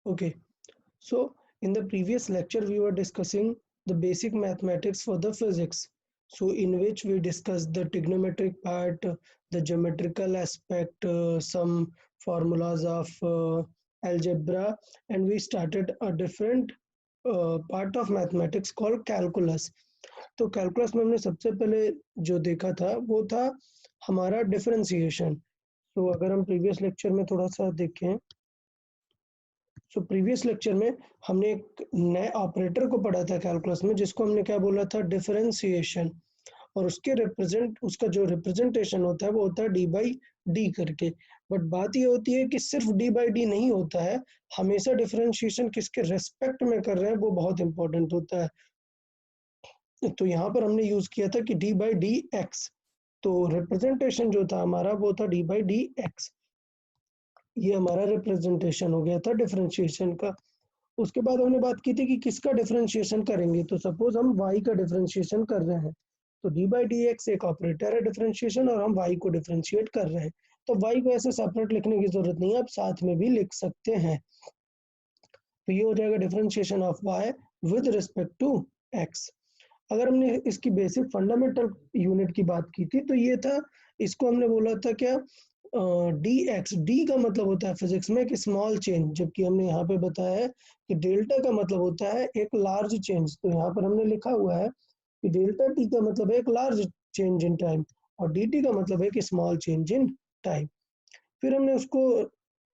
Okay, so in the previous lecture, we were discussing the basic mathematics for the physics. So in which we discussed the trigonometric part, the geometrical aspect, some formulas of algebra, and we started a different part of mathematics called calculus. तो calculus में हमने सबसे पहले जो देखा था वो था हमारा डिफरेंशिएशन. तो अगर हम प्रीवियस लेक्चर में थोड़ा सा देखें, सो प्रीवियस लेक्चर में हमने एक नए ऑपरेटर को पढ़ा था कैलकुलस में, जिसको हमने क्या बोला था, डिफरेंशिएशन. और उसका जो रिप्रेजेंटेशन होता है वो होता है डी बाई डी करके. बट बात ये होती है कि सिर्फ डी बाई डी नहीं होता है, हमेशा डिफरेंशिएशन किसके रेस्पेक्ट में कर रहे हैं वो बहुत इंपॉर्टेंट होता है. तो यहाँ पर हमने यूज किया था कि डी बाई डी एक्स. तो रिप्रेजेंटेशन जो था हमारा वो था डी बाई डी एक्स. ये हमारा रिप्रेजेंटेशन हो गया था डिफरेंशिएशन का. उसके बाद हमने बात की थी कि किसका डिफरेंशिएशन करेंगे. तो सपोज हम y का डिफरेंशिएशन कर रहे हैं, तो डी बाई डी एक्स एक ऑपरेटर है डिफरेंशिएशन, और हम y को डिफरेंशिएट कर रहे हैं. तो y को ऐसे सेपरेट लिखने की जरूरत नहीं है, आप साथ में भी लिख सकते हैं. तो ये हो जाएगा differentiation of y with respect to x. अगर हमने इसकी बेसिक फंडामेंटल यूनिट की बात की थी तो ये था, इसको हमने बोला था क्या, डी एक्स. डी का मतलब होता है फिजिक्स में एक स्मॉल चेंज, जबकि हमने यहाँ पे बताया है कि डेल्टा का मतलब होता है एक लार्ज चेंज. तो यहाँ पर हमने लिखा हुआ है कि डेल्टा टी का मतलब है एक लार्ज चेंज इन टाइम, और डी टी का मतलब है कि स्मॉल चेंज इन टाइम. फिर हमने उसको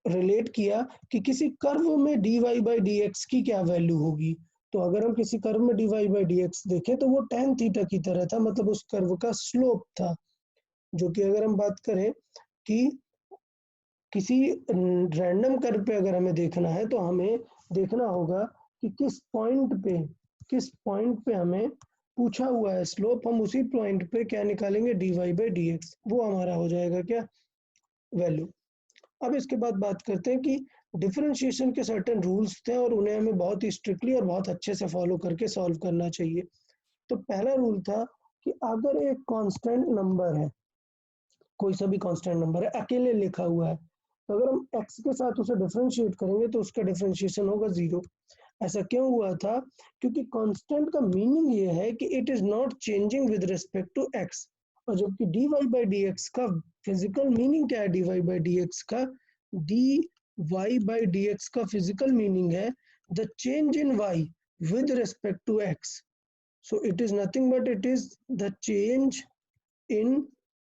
रिलेट किया कि किसी कर्व में d y by D x की क्या वैल्यू होगी. तो अगर हम किसी कर्व में d y by D x देखें तो वो tan थीटा की तरह था, मतलब उस कर्व का स्लोप था. जो कि अगर हम बात करें कि किसी रैंडम कर्व पे अगर हमें देखना है तो हमें देखना होगा कि किस पॉइंट पे हमें पूछा हुआ है स्लोप, हम उसी पॉइंट पे क्या निकालेंगे, d y by D x. वो हमारा हो जाएगा क्या, वैल्यू. अब इसके बाद बात करते हैं कि डिफरेंशिएशन के सर्टेन रूल्स थे और उन्हें हमें बहुत ही स्ट्रिक्टली और बहुत अच्छे से फॉलो करके सॉल्व करना चाहिए. तो पहला रूल था कि अगर एक कांस्टेंट नंबर है, कोई सा भी कांस्टेंट नंबर है, अकेले लिखा हुआ है, तो अगर हम x के साथ उसे डिफरेंशिएट करेंगे तो उसका डिफरेंशिएशन होगा जीरो. ऐसा क्यों हुआ था, क्योंकि कांस्टेंट का मीनिंग ये है कि it is not changing with respect to x. और जबकि d y by D x का फिजिकल मीनिंग क्या है, d y by D x का, d y by D x का फिजिकल मीनिंग है the change in y with respect to x. So it is nothing but it is the change in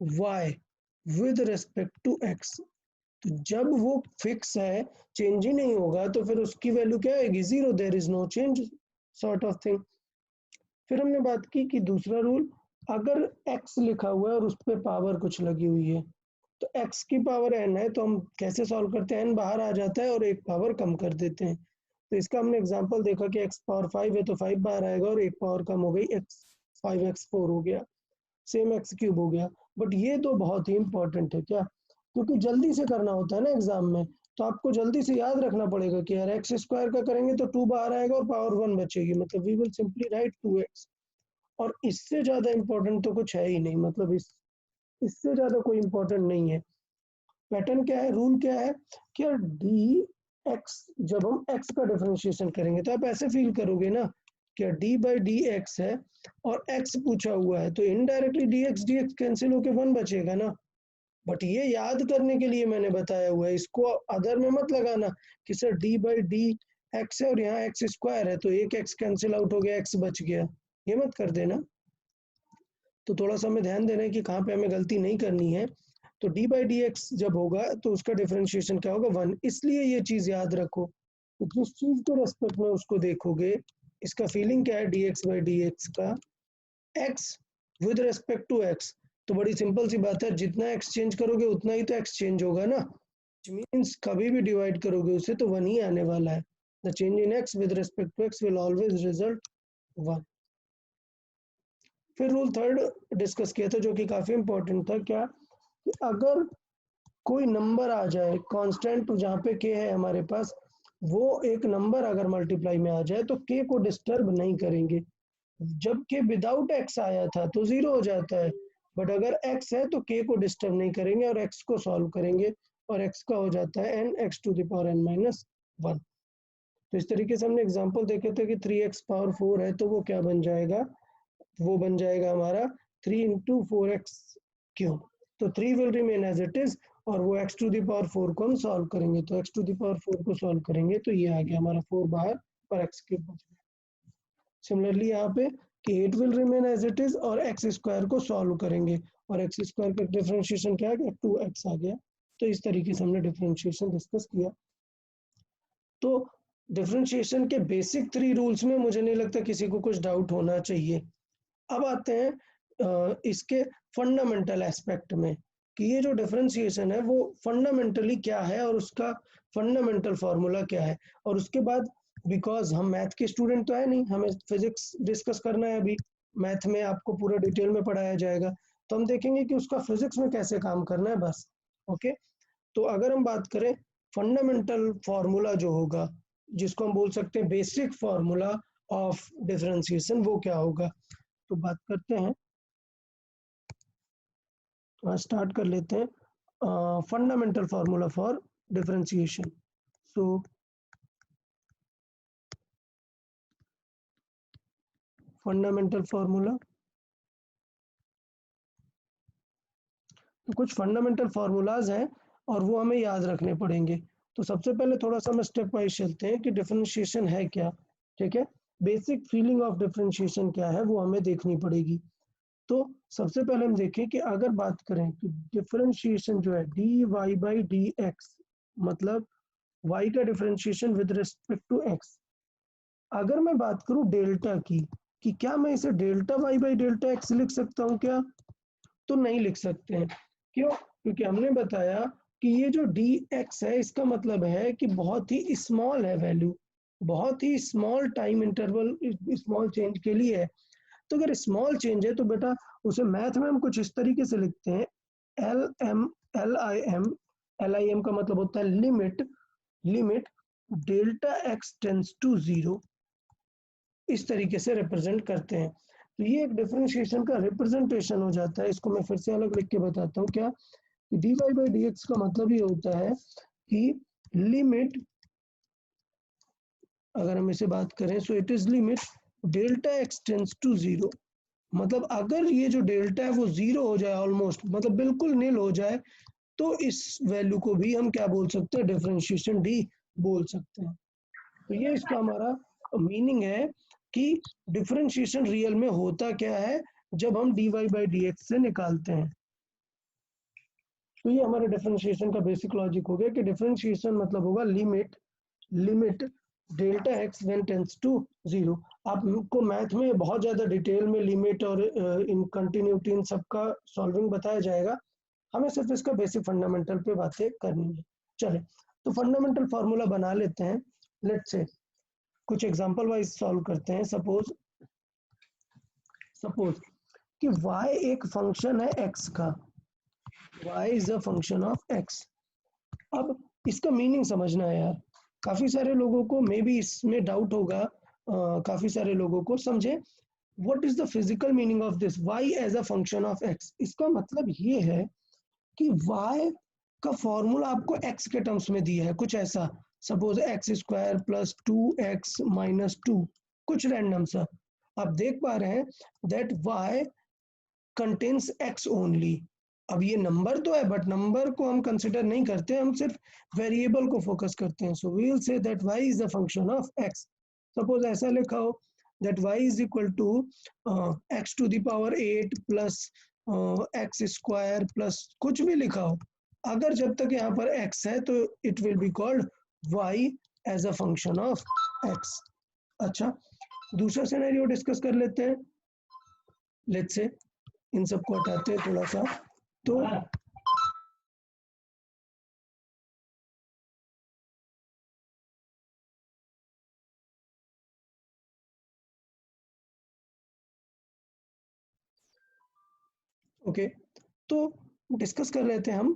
y with respect to x. तो जब वो fix है, change ही नहीं होगा, तो फिर उसकी वैल्यू क्या आएगी, zero. There is no change sort of thing. फिर हमने बात की कि दूसरा रूल, अगर x लिखा हुआ है और उस पर पावर कुछ लगी हुई है, तो x की पावर n है, तो हम कैसे सॉल्व करते हैं, n बाहर आ जाता है और एक पावर कम कर देते हैं. तो इसका हमने एग्जांपल देखा कि x पावर 5 है तो 5 बाहर आएगा और एक पावर कम हो गई, x 5x4 हो गया, सेम x क्यूब हो गया. बट ये तो बहुत ही इंपॉर्टेंट है क्या, क्योंकि जल्दी से करना होता है ना एग्जाम में, तो आपको जल्दी से याद रखना पड़ेगा कि यार एक्स स्क्वायर का करेंगे तो 2 बाहर आएगा और पावर 1 बचेगी, मतलब we will simply write 2x. और इससे ज्यादा इंपॉर्टेंट तो कुछ है ही नहीं, मतलब इससे ज्यादा कोई इंपॉर्टेंट नहीं है. पैटर्न क्या है, रूल क्या है कि यार डी एक्स, जब हम एक्स का डिफरेंशिएशन करेंगे तो आप ऐसे फील करोगे ना कि डी बाई डी एक्स है और एक्स पूछा हुआ है, तो इनडायरेक्टली डी एक्स कैंसिल होके 1 बचेगा ना. बट ये याद करने के लिए मैंने बताया हुआ है, इसको अदर में मत लगाना कि sir D by D x है और यहाँ एक्स स्क्वायर है तो एक एक्स कैंसिल आउट हो गया, एक्स बच गया, ये मत कर देना. तो थोड़ा सा हमें ध्यान देना है कि कहाँ पे हमें गलती नहीं करनी है. तो डी बाई डी एक्स जब होगा तो उसका डिफरेंशिएशन क्या होगा, 1. इसलिए ये चीज याद रखो, तो जिस चीज के रेस्पेक्ट में उसको देखोगे, इसका फीलिंग क्या है d x by D x का, x with respect to x. तो बड़ी सिंपल सी बात है, जितना एक्सचेंज करोगे उतना ही तो एक्सचेंज होगा ना. मीन्स कभी भी डिवाइड करोगे उसे तो 1 ही आने वाला है. The change in x with respect to x will always result 1. फिर रूल थर्ड डिस्कस किया था जो कि काफी इंपॉर्टेंट था, क्या कि अगर कोई नंबर आ जाए कांस्टेंट, जहाँ पे k है हमारे पास, वो एक नंबर अगर मल्टीप्लाई में आ जाए तो k को डिस्टर्ब नहीं करेंगे. जब k विदाउट x आया था तो जीरो हो जाता है, बट अगर x है तो k को डिस्टर्ब नहीं करेंगे और x को सॉल्व करेंगे, और x का हो जाता है n x to the power n minus 1. तो इस तरीके से हमने एग्जांपल देखे थे कि 3x पावर 4 है तो वो क्या बन जाएगा, वो बन जाएगा हमारा 3 इंटू 4x³। तो 3 will remain as it is और वो x टू द पावर 4 को हम सॉल्व करेंगे, तो x टू द पावर 4 को सॉल्व करेंगे तो ये आ गया हमारा 4 बाहर और x³ बच गया। सिमिलरली यहाँ पे कि 8 will remain as it is और x² को सॉल्व करेंगे और x² का डिफरेंशिएशन क्या आ गया, 2x आ गया। तो इस तरीके से हमने डिफरेंशिएशन डिस्कस किया। तो डिफरेंशिएशन के बेसिक 3 रूल्स में मुझे नहीं लगता किसी को कुछ डाउट होना चाहिए। अब आते हैं इसके फंडामेंटल एस्पेक्ट में कि ये जो डिफरेंशिएशन है वो फंडामेंटली क्या है और उसका फंडामेंटल फार्मूला क्या है। और उसके बाद बिकॉज हम मैथ के स्टूडेंट तो है नहीं, हमें फिजिक्स डिस्कस करना है, अभी मैथ में आपको पूरा डिटेल में पढ़ाया जाएगा, तो हम देखेंगे कि उसका फिजिक्स में कैसे काम करना है बस। ओके, तो अगर हम बात करें फंडामेंटल फार्मूला जो होगा, जिसको हम बोल सकते हैं बेसिक फार्मूला ऑफ डिफरेंशिएशन, वो क्या होगा, तो बात करते हैं, स्टार्ट कर लेते हैं fundamental formula for differentiation. So fundamental formula, तो कुछ फंडामेंटल फार्मूलाज हैं और वो हमें याद रखने पड़ेंगे। तो सबसे पहले थोड़ा सा हम स्टेप वाइज चलते हैं कि डिफरेंशिएशन है क्या, ठीक है, बेसिक फीलिंग ऑफ डिफरेंशिएशन क्या है वो हमें देखनी पड़ेगी। तो सबसे पहले हम देखें कि अगर बात करें कि डिफरेंशिएशन जो है dy बाई dx, मतलब y का differentiation with respect to x, अगर मैं बात करूं डेल्टा की, कि क्या मैं इसे delta y by delta x लिख सकता हूं क्या, तो नहीं लिख सकते हैं। क्यों, क्योंकि हमने बताया कि ये जो dx है इसका मतलब है कि बहुत ही स्मॉल है वैल्यू, बहुत ही small time interval small change के लिए है। तो अगर स्मॉल चेंज है तो बेटा उसे मैथ में हम कुछ इस तरीके से लिखते हैं, एल आई एम का मतलब होता है limit delta x tends to 0, इस तरीके से रिप्रेजेंट करते हैं। तो ये एक डिफरेंशिएशन का रिप्रेजेंटेशन हो जाता है। इसको मैं फिर से अलग लिख के बताता हूँ क्या, कि dy बाई डी एक्स का मतलब ये होता है कि लिमिट, अगर हम इसे बात करें so it is limit delta x tends to 0, मतलब अगर ये जो डेल्टा है वो 0 हो जाए, ऑलमोस्ट मतलब बिल्कुल नील हो जाए, तो इस वैल्यू को भी हम क्या बोल सकते हैं, डिफरेंशिएशन डी बोल सकते हैं। तो ये इसका हमारा मीनिंग है कि डिफरेंशिएशन रियल में होता क्या है जब हम dy बाई डी एक्स से निकालते हैं। तो ये हमारे डिफरेंशिएशन का बेसिक लॉजिक हो गया कि डिफरेंशिएशन मतलब होगा limit delta x when tends to 0। आपको मैथ में बहुत ज़्यादा डिटेल में लिमिट और इन कंटिन्यूटी इन सबका सॉल्विंग बताया जाएगा, हमें सिर्फ इसका बेसिक फंडामेंटल पे बातें करनी है। चले, तो फंडामेंटल फार्मूला बना लेते हैं। लेट्स से कुछ एग्जांपल वाइज सॉल्व करते हैं। सपोज कि y एक फंक्शन है x का, y is a function of x। अब इसका मीनिंग समझना है यार, काफी सारे लोगों को मे बी इसमें डाउट होगा, काफी सारे लोगों को समझे what is the physical meaning of this y as a function of x। इसका मतलब ये है कि y का फॉर्मूला आपको x के टर्म्स में दिया है, कुछ ऐसा, suppose x² plus 2x minus 2, कुछ रैंडम सा। आप देख पा रहे हैं that y contains x only. अब ये नंबर तो है बट नंबर को हम कंसिडर नहीं करते, हम सिर्फ वेरिएबल को फोकस करते हैं। So we will say that y is the function of x। Suppose ऐसा लिखा हो that y is equal to x to the power 8 plus x² plus कुछ भी लिखा हो, अगर जब तक यहाँ पर x है तो it will be called y as a function of x। अच्छा, दूसरा सिनेरियो डिस्कस कर लेते हैं। लेट्स से इन सबको हटाते हैं थोड़ा सा। तो ओके, तो डिस्कस कर लेते हैं हम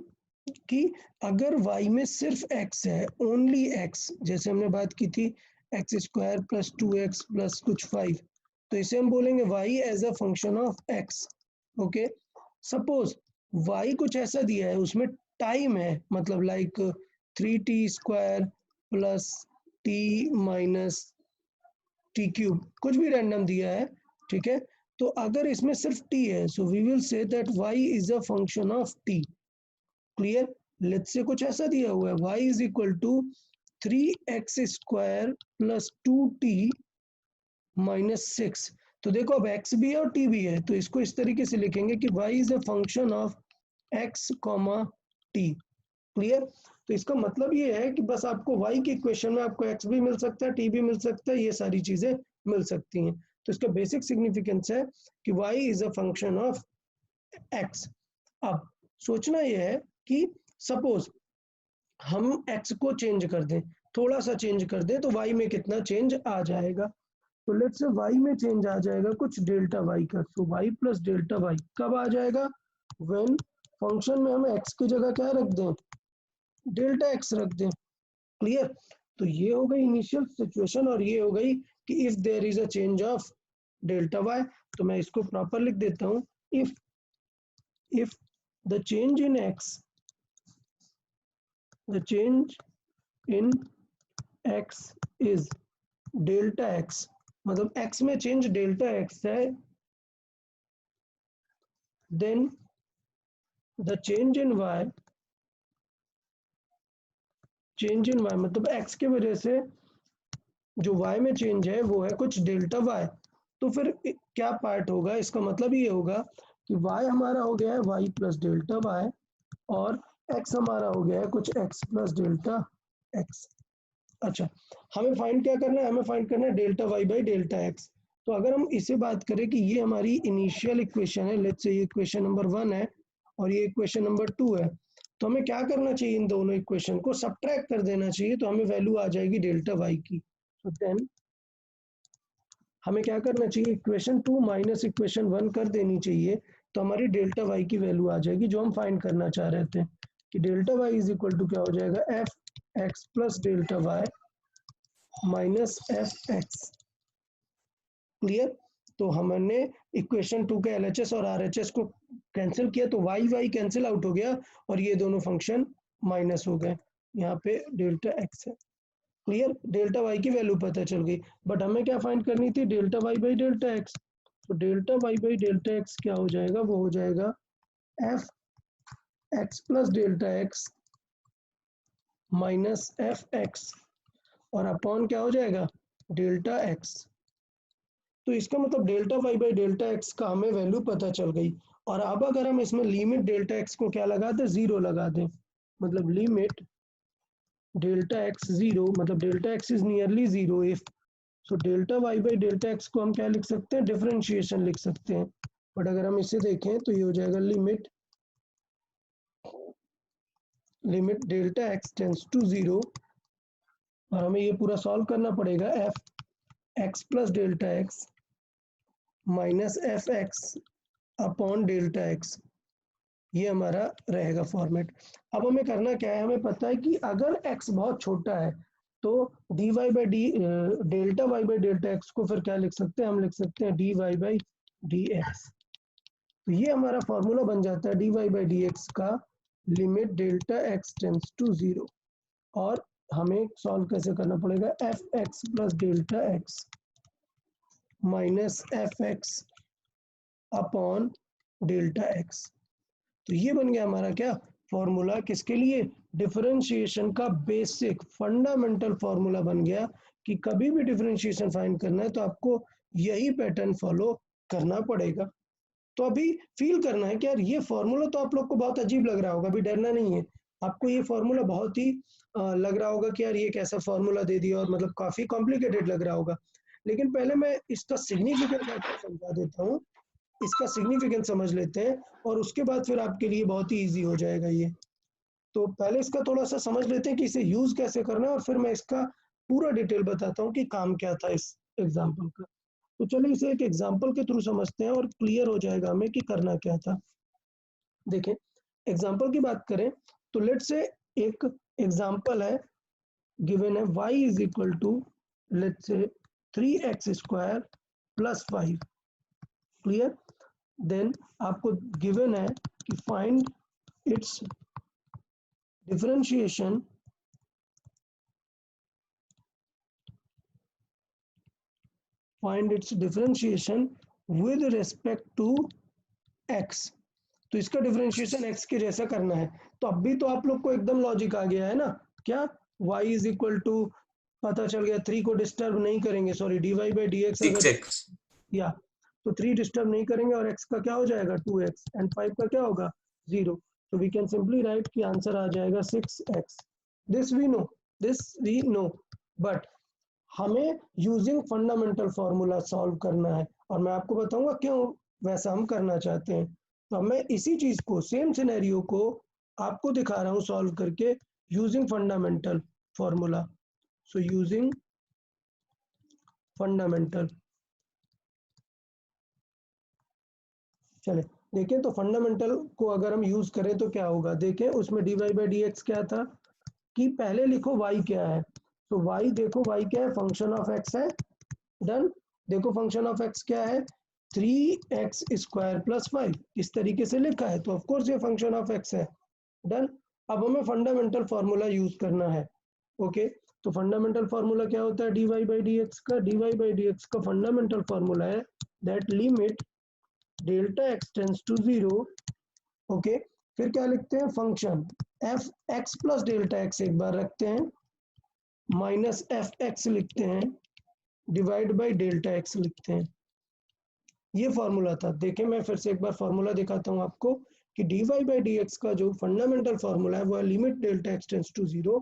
कि अगर y में सिर्फ x है, ओनली x, जैसे हमने बात की थी x² प्लस 2x प्लस कुछ 5, तो इसे हम बोलेंगे y as a function of x। Okay, suppose y कुछ ऐसा दिया है, उसमें टाइम है, मतलब like 3t² plus t minus t cube, कुछ भी रैंडम दिया है, ठीक है। तो अगर इसमें सिर्फ टी है, so we will say that y is a function of t. Clear. Let's say कुछ ऐसा दिया हुआ है, y is equal to 3x square plus 2t minus 6। तो देखो अब x भी है और t भी है, तो इसको इस तरीके से लिखेंगे कि y is a function of x comma T. Clear. तो इसका मतलब ये है कि बस आपको y की इक्वेशन में आपको x भी मिल सकता है, t भी मिल सकता है, ये सारी चीजें मिल सकती हैं। तो इसका बेसिक सिग्निफिकेंस है कि y is a function of x। अब सोचना यह है कि सपोज हम x को चेंज कर दें, थोड़ा सा चेंज कर दें, तो y में कितना चेंज आ जाएगा। तो लेट्स से y में चेंज आ जाएगा कुछ डेल्टा y का। तो y प्लस डेल्टा y कब आ जाएगा, व्हेन फंक्शन में हम x की जगह क्या रख दें, डेल्टा x रख दें। क्लियर। तो ये हो गई इनिशियल सिचुएशन, और ये हो गई कि if there is a change of delta y। तो मैं इसको प्रॉपर लिख देता हूँ, if the change in x, the change in x is delta x, मतलब x में चेंज डेल्टा x है, then the change in y, change in y मतलब x के वजह से जो y में चेंज है वो है कुछ डेल्टा y। तो फिर क्या पार्ट होगा, इसका मतलब ये होगा कि y हमारा हो गया है y प्लस डेल्टा y, और x हमारा हो गया है कुछ x प्लस डेल्टा x। अच्छा, हमें फाइंड क्या करना है, हमें फाइंड करना है delta y by delta x। तो अगर हम इसे बात करें कि ये हमारी इनिशियल इक्वेशन है, लेट्स से ये इक्वेशन नंबर 1 है और ये इक्वेशन नंबर 2 है, तो हमें क्या करना चाहिए, इन दोनों इक्वेशन को सबट्रैक्ट कर देना चाहिए, तो हमें वैल्यू आ जाएगी डेल्टा y की। तो देन हमें क्या करना चाहिए, इक्वेशन 2 माइनस इक्वेशन 1 कर देनी चाहिए, तो हमारी डेल्टा y की वैल्यू आ जाएगी जो हम फाइंड करना चाह रहे थे, कि delta y is equal to क्या हो जाएगा, f x plus delta y minus f x. Clear. तो हमने इक्वेशन 2 के एलएचएस और आरएचएस को कैंसिल किया, तो वाई वाई कैंसिल आउट हो गया और ये दोनों फंक्शन माइनस हो गए, यहाँ पे डेल्टा एक्स है। क्लियर। डेल्टा वाई की वैल्यू पता चल गई, बट हमें क्या फाइंड करनी थी, delta y by delta x. तो delta y by delta x क्या हो जाएगा, वो हो जाएगा f x plus delta x minus f x, और अपॉन क्या हो जाएगा, डेल्टा एक्स। तो इसका मतलब delta y by delta x का हमें वैल्यू पता चल गई। और अब अगर हम इसमें लिमिट डेल्टा एक्स को क्या लगा दें, जीरो लगा दें, मतलब लिमिट डेल्टा एक्स जीरो, मतलब delta x is nearly zero if, so delta y by delta x को हम क्या लिख सकते हैं, डिफरेंशिएशन लिख सकते हैं। बट अगर हम इसे देखें तो ये हो जाएगा limit delta x tends to zero, और हमें ये पूरा सॉल्व करना पड़ेगा, f x plus delta x minus f x upon delta x, ये हमारा रहेगा फॉर्मेट। अब हमें करना क्या है, हमें पता है कि अगर x बहुत छोटा है तो dy by D delta y by delta x को फिर क्या लिख सकते हैं, हम लिख सकते हैं dy बाई डी एक्स। तो ये हमारा फॉर्मूला बन जाता है dy बाई डी एक्स का, limit delta x tends to zero. और हमें सॉल्व कैसे करना पड़ेगा, f x plus delta x minus f x upon delta x. तो ये बन गया हमारा क्या, फॉर्मूला, किसके लिए, डिफरेंशिएशन का बेसिक फंडामेंटल फॉर्मूला बन गया, कि कभी भी डिफरेंशिएशन फाइंड करना है तो आपको यही पैटर्न फॉलो करना पड़ेगा। तो अभी फील करना है कि यार ये फॉर्मूला तो आप लोग को बहुत अजीब लग रहा होगा, अभी डरना नहीं है, आपको ये फॉर्मूला बहुत ही लग रहा होगा कि यार ये कैसा फॉर्मूला दे दिया, और मतलब काफी कॉम्प्लिकेटेड लग रहा होगा। लेकिन पहले मैं इसका सिग्निफिकेंस आपको समझा देता हूँ, इसका सिग्निफिकेंस समझ लेते हैं, और उसके बाद फिर आपके लिए बहुत ही इजी हो जाएगा ये। तो पहले इसका थोड़ा सा समझ लेते हैं कि इसे यूज कैसे करना है, और फिर मैं इसका पूरा डिटेल बताता हूँ कि काम क्या था इस एग्जाम्पल का। तो चलिए इसे एक एग्जाम्पल के थ्रू समझते हैं और क्लियर हो जाएगा हमें कि करना क्या था। देखें, एग्जाम्पल की बात करें तो लेट से एक एग्जाम्पल है, गिवन है y is equal to let say 3x square plus 5। Clear. Then आपको गिवन है कि find its differentiation find its differentiation with respect to x. तो इसका डिफरेंशिएशन एक्स के जैसा करना है। तो अब भी तो आप लोग को एकदम लॉजिक आ गया है ना, क्या y इज इक्वल टू, पता चल गया 3 को डिस्टर्ब नहीं करेंगे, sorry dy by D x, अगर 6x या तो 3 डिस्टर्ब नहीं करेंगे और x का क्या हो जाएगा 2x एंड 5 का क्या होगा 0। तो वी कैन सिंपली राइट कि आंसर आ जाएगा 6x। This we know but हमें यूजिंग फंडामेंटल फॉर्मूला सॉल्व करना है, और मैं आपको बताऊंगा क्यों वैसा हम करना चाहते हैं। तो मैं इसी चीज को, सेम सिनेरियो को आपको दिखा रहा हूं सॉल्व करके using fundamental formula. So using fundamental, चले देखें तो फंडामेंटल को अगर हम यूज करें तो क्या होगा, देखें उसमें dy बाई डी एक्स क्या था कि पहले लिखो y क्या है। तो y देखो y क्या है, फंक्शन ऑफ x है। डन। देखो फंक्शन ऑफ x क्या है 3x स्क्वायर प्लस 5, इस तरीके से लिखा है, तो ऑफ कोर्स ये फंक्शन ऑफ x है। डन। अब हमें फंडामेंटल फार्मूला यूज करना है। ओके, तो फंडामेंटल फार्मूला क्या होता है dy बाई डी एक्स का, dy बाई डी एक्स का फंडामेंटल फार्मूला है that limit delta x tends to 0। Okay, फिर क्या लिखते हैं, function f x plus delta x एक बार रखते हैं, माइनस एफ एक्स लिखते हैं, डिवाइड बाई डेल्टा एक्स लिखते हैं। ये फॉर्मूला था। देखें मैं फिर से एक बार फॉर्मूला दिखाता हूँ आपको कि dy बाई डी एक्स का जो फंडामेंटल फॉर्मूला है वो है limit delta x tends to 0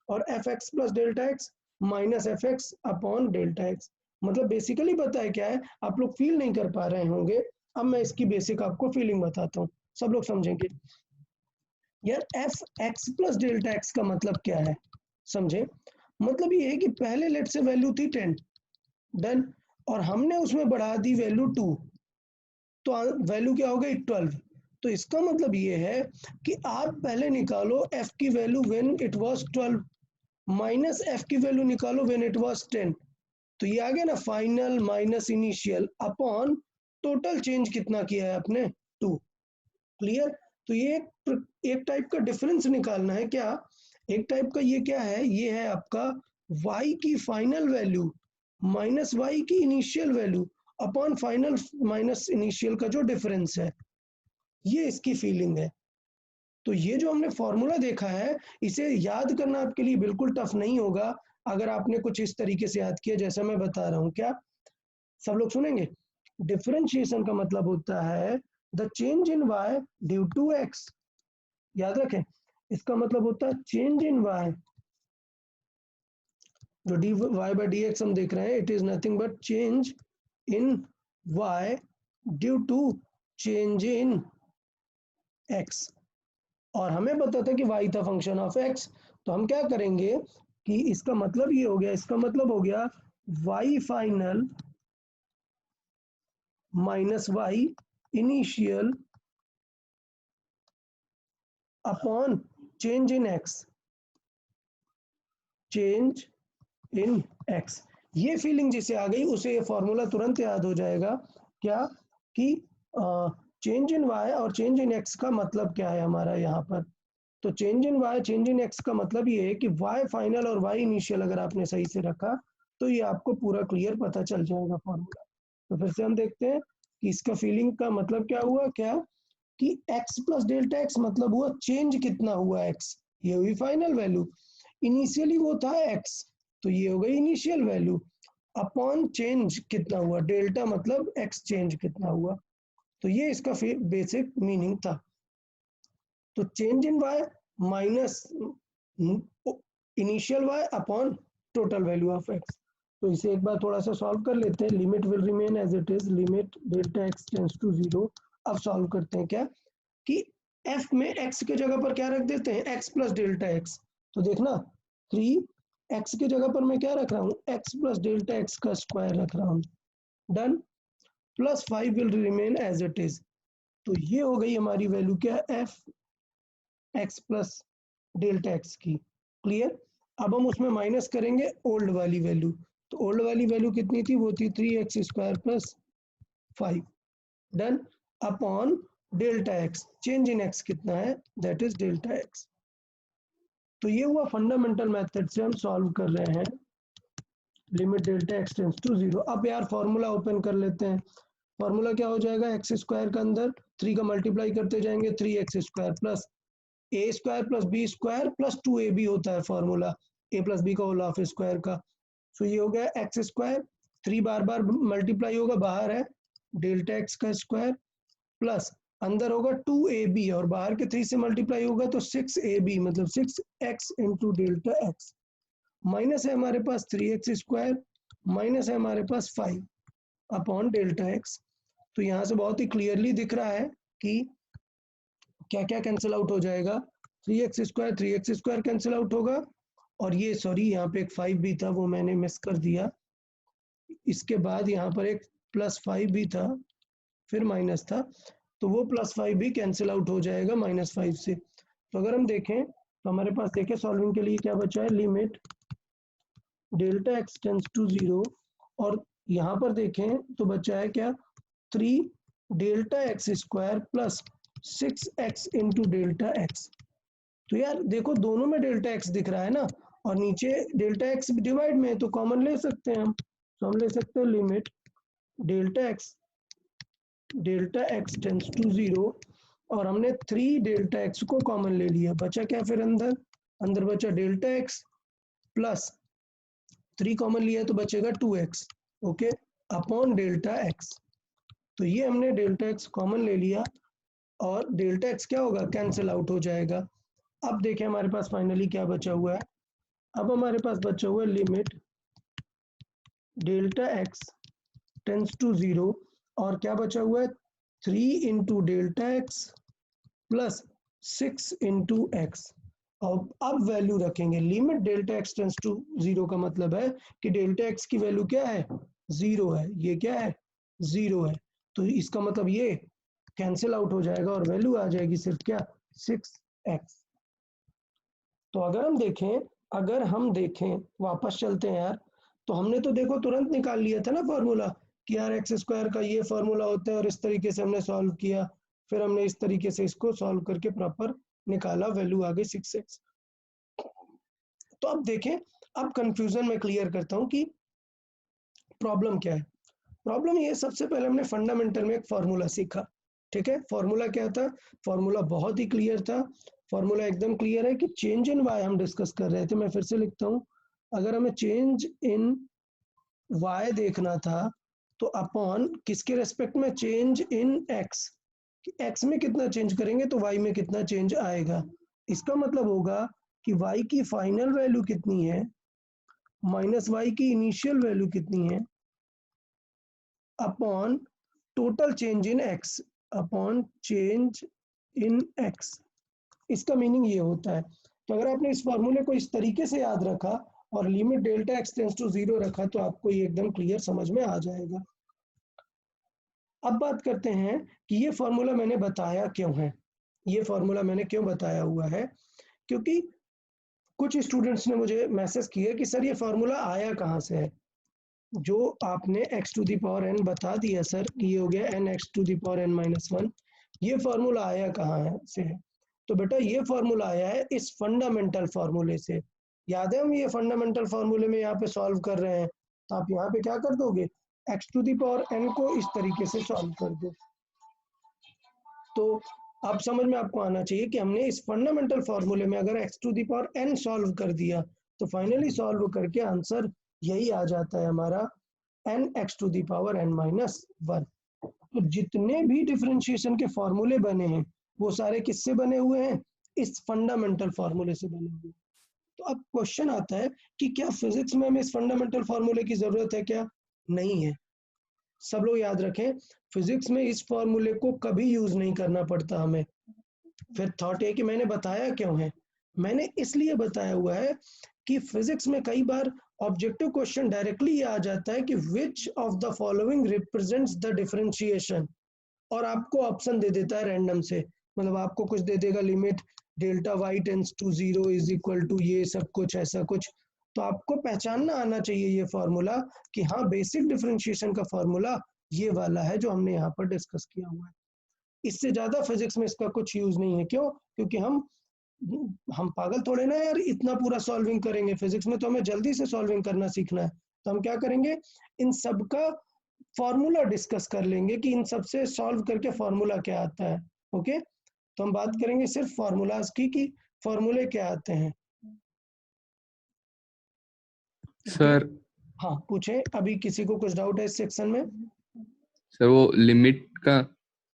और f x plus delta x minus f x upon delta x. मतलब बेसिकली पता है क्या है, आप लोग फील नहीं कर पा रहे होंगे, अब मैं इसकी बेसिक आपको फीलिंग बताता हूँ, सब लोग समझेंगे। यार F x plus delta x का मतलब क्या है, समझे। मतलब ये है कि पहले लेट से वैल्यू थी 10, डन, और हमने उसमें बढ़ा दी वैल्यू 2, तो वैल्यू क्या हो गई 12। तो इसका मतलब ये है कि आप पहले निकालो f की value when it was 12 minus f की वैल्यू निकालो व्हेन इट वाज 10। तो ये आ गया ना final minus initial upon total change कितना किया है आपने 2। क्लियर। तो ये एक टाइप का डिफरेंस निकालना है क्या, एक टाइप का ये क्या है, ये है आपका y की फाइनल वैल्यू माइनस y की initial value upon final minus initial का जो डिफरेंस है, ये इसकी फीलिंग है। तो ये जो हमने फॉर्मूला देखा है इसे याद करना आपके लिए बिल्कुल टफ नहीं होगा अगर आपने कुछ इस तरीके से याद किया जैसा मैं बता रहा हूँ। क्या सब लोग सुनेंगे, डिफरेंशिएशन का मतलब होता है the change in y due to x। याद रखें, इसका मतलब होता है चेंज इन y, जो dy बाई डी एक्स हम देख रहे हैं, it is nothing but change in y due to change in x। और हमें पता था कि y था फंक्शन ऑफ x, तो हम क्या करेंगे कि इसका मतलब ये हो गया, इसका मतलब हो गया y final minus y initial upon change in x, change in x। ये फीलिंग जिसे आ गई उसे ये फॉर्मूला तुरंत याद हो जाएगा, क्या कि चेंज इन y और चेंज इन x का मतलब क्या है हमारा यहाँ पर। तो change in y change in x का मतलब ये है कि y फाइनल और y इनिशियल अगर आपने सही से रखा तो ये आपको पूरा क्लियर पता चल जाएगा फॉर्मूला। तो फिर से हम देखते हैं कि इसका फीलिंग का मतलब क्या हुआ, क्या कि x प्लस डेल्टा एक्स मतलब हुआ चेंज कितना हुआ x, ये हुई फाइनल वैल्यू। इनिशियली वो था x, तो ये हो गई इनिशियल वैल्यू अपॉन चेंज कितना हुआ डेल्टा, मतलब x चेंज कितना हुआ। तो ये इसका बेसिक मीनिंग था। तो change in y minus initial y upon total value of x। तो इसे एक बार थोड़ा सा सॉल्व कर लेते हैं। Limit will remain as it is, limit delta x tends to 0। अब सॉल्व करते हैं क्या कि f में x के जगह पर क्या रख देते हैं, x प्लस डेल्टा x। तो देखना 3x के जगह पर मैं क्या रख रहा हूँ, x प्लस डेल्टा x का स्क्वायर रख रहा हूँ। Done. Plus 5 will remain as it is. तो ये हो गई हमारी वैल्यू क्या, f x plus delta x की। क्लियर। अब हम उसमें माइनस करेंगे ओल्ड वाली वैल्यू। तो ओल्ड वाली वैल्यू कितनी थी, वो थी 3x square plus 5। Done. Upon delta x, change in x कितना है, दैट इज डेल्टा x। तो ये हुआ फंडामेंटल मेथड से हम सॉल्व कर रहे हैं limit delta x tends to 0। अब यार फॉर्मूला ओपन कर लेते हैं। फॉर्मूला क्या हो जाएगा, एक्स स्क्वायर का अंदर 3 का मल्टीप्लाई करते जाएंगे, 3x square plus a square plus b square plus 2ab होता है फॉर्मूला, a प्लस बी का होल ऑफ स्क्वायर का। सो ये हो गया एक्स स्क्वायर, 3 बार बार मल्टीप्लाई होगा, बाहर है डेल्टा एक्स का स्क्वायर प्लस अंदर होगा 2ab और बाहर के 3 से मल्टीप्लाई होगा तो 6ab मतलब 6x into delta x, minus है हमारे पास 3x स्क्वायर, माइनस है हमारे पास 5 अपॉन डेल्टा एक्स। तो यहाँ से बहुत ही क्लियरली दिख रहा है कि क्या क्या कैंसिल आउट हो जाएगा, 3x स्क्वायर कैंसिल आउट होगा, और ये सॉरी यहाँ पे एक 5 भी था वो मैंने मिस कर दिया, इसके बाद यहाँ पर एक +5 भी था फिर माइनस था, तो वो +5 भी कैंसिल आउट हो जाएगा -5 से। तो अगर हम देखें तो हमारे पास देखें सॉल्विंग के लिए क्या बचा है, limit delta x tends to 0, और यहाँ पर देखें तो बचा है क्या 3 delta x square plus 6x into delta x. तो यार देखो दोनों में डेल्टा एक्स दिख रहा है ना, और नीचे डेल्टा एक्स डिवाइड में है तो कॉमन ले सकते हैं हम, तो हम ले सकते हैं limit delta x tends to 0, और हमने 3 डेल्टा एक्स को कॉमन ले लिया, बचा क्या फिर अंदर बचा डेल्टा एक्स प्लस 3 कॉमन लिया तो बचेगा 2x, okay, upon delta x. तो ये हमने डेल्टा एक्स कॉमन ले लिया और डेल्टा एक्स क्या होगा, कैंसिल आउट हो जाएगा। अब देखें हमारे पास फाइनली क्या बचा हुआ है, अब हमारे पास बचा हुआ है limit delta x tends to 0, और क्या बचा हुआ है 3 into delta x plus 6 into x. अब वैल्यू रखेंगे, limit delta x tends to 0 का मतलब है कि डेल्टा एक्स की वैल्यू क्या है, 0 है, ये क्या है 0 है, तो इसका मतलब ये कैंसिल आउट हो जाएगा और वैल्यू आ जाएगी सिर्फ क्या 6x। तो अगर हम देखें वापस चलते हैं यार, तो हमने तो देखो तुरंत निकाल लिया था ना फॉर्मूला कि यार एक्स स्क्वायर का ये फॉर्मूला होता है, और इस तरीके से हमने सॉल्व किया, फिर हमने इस तरीके से इसको सॉल्व करके प्रॉपर निकाला, वैल्यू आ गई 6x। तो अब देखें, अब कंफ्यूजन में क्लियर करता हूं कि प्रॉब्लम क्या है। प्रॉब्लम ये, सबसे पहले हमने फंडामेंटल में एक फॉर्मूला सीखा, ठीक है, फॉर्मूला क्या था, फॉर्मूला बहुत ही क्लियर था, फॉर्मूला एकदम क्लियर है कि चेंज इन वाई हम डिस्कस कर रहे थे। मैं फिर से लिखता हूं, अगर हमें चेंज इन वाई देखना था तो अपॉन किसके रेस्पेक्ट में, चेंज इन एक्स, एक्स में कितना चेंज करेंगे तो वाई में कितना चेंज आएगा। इसका मतलब होगा कि वाई की फाइनल वैल्यू कितनी है माइनस वाई की इनिशियल वैल्यू कितनी है upon total change in x, upon change in x. इसका मीनिंग ये होता है। तो अगर आपने इस फॉर्मूले को इस तरीके से याद रखा और limit delta x tends to 0 रखा तो आपको ये एकदम क्लियर समझ में आ जाएगा। अब बात करते हैं कि ये फॉर्मूला मैंने बताया क्यों है, ये फॉर्मूला मैंने क्यों बताया हुआ है, क्योंकि कुछ स्टूडेंट्स ने मुझे मैसेज किया कि सर ये फॉर्मूला आया कहाँ से है, जो आपने x to the power n बता दिया सर कि ये हो गया n x to the power n minus 1, ये फॉर्मूला आया कहाँ है से है, तो बेटा ये फॉर्मूला आया है इस फंडामेंटल फॉर्मूले से। याद है हम ये फंडामेंटल फॉर्मूले में यहाँ पे सॉल्व कर रहे हैं, तो आप यहाँ पे क्या कर दोगे, x to the power n को इस तरीके से सॉल्व कर दो। तो अब समझ में आपको आना चाहिए कि हमने इस फंडामेंटल फॉर्मूले में अगर x to the power n solve कर दिया तो फाइनली सॉल्व करके आंसर यही आ जाता है हमारा n x to the power n minus 1। तो जितने भी डिफरेंशिएशन के फॉर्मूले बने हैं वो सारे किससे बने हुए हैं, इस फंडामेंटल फॉर्मूले से बने हुए हैं। तो अब क्वेश्चन आता है कि क्या फिजिक्स में हमें इस फंडामेंटल फॉर्मूले की जरूरत है, क्या नहीं है। सब लोग याद रखें, फिजिक्स में इस फॉर्मूले को कभी यूज नहीं करना पड़ता हमें। फिर थॉट है कि मैंने बताया क्यों है, मैंने इसलिए बताया हुआ है कि फिजिक्स में कई बार ऑब्जेक्टिव क्वेश्चन डायरेक्टली ये आ जाता है कि which of the following represents the differentiation, और आपको ऑप्शन दे देता है रैंडम से, मतलब आपको कुछ दे देगा limit delta y tends to 0 is equal to ये सब कुछ ऐसा कुछ। तो आपको पहचानना आना चाहिए ये फॉर्मूला कि हाँ बेसिक डिफरेंशिएशन का फॉर्मूला ये वाला है जो हमने यहाँ पर डिस्कस किया हुआ है। इससे ज्यादा फिजिक्स में इसका कुछ यूज नहीं है। क्यों? क्योंकि हम पागल थोड़े ना यार इतना पूरा सॉल्विंग करेंगे, फिजिक्स में तो हमें जल्दी से सॉल्विंग करना सीखना है, तो हम क्या करेंगे, इन सब का फॉर्मूला डिस्कस कर लेंगे कि इन सब से सॉल्व करके फॉर्मूला क्या आता है। ओके, तो हम बात करेंगे सिर्फ फॉर्मूलाज की कि फॉर्मूले क्या आते हैं। सर हाँ पूछे, अभी किसी को कुछ डाउट है इस सेक्शन में? सर वो लिमिट का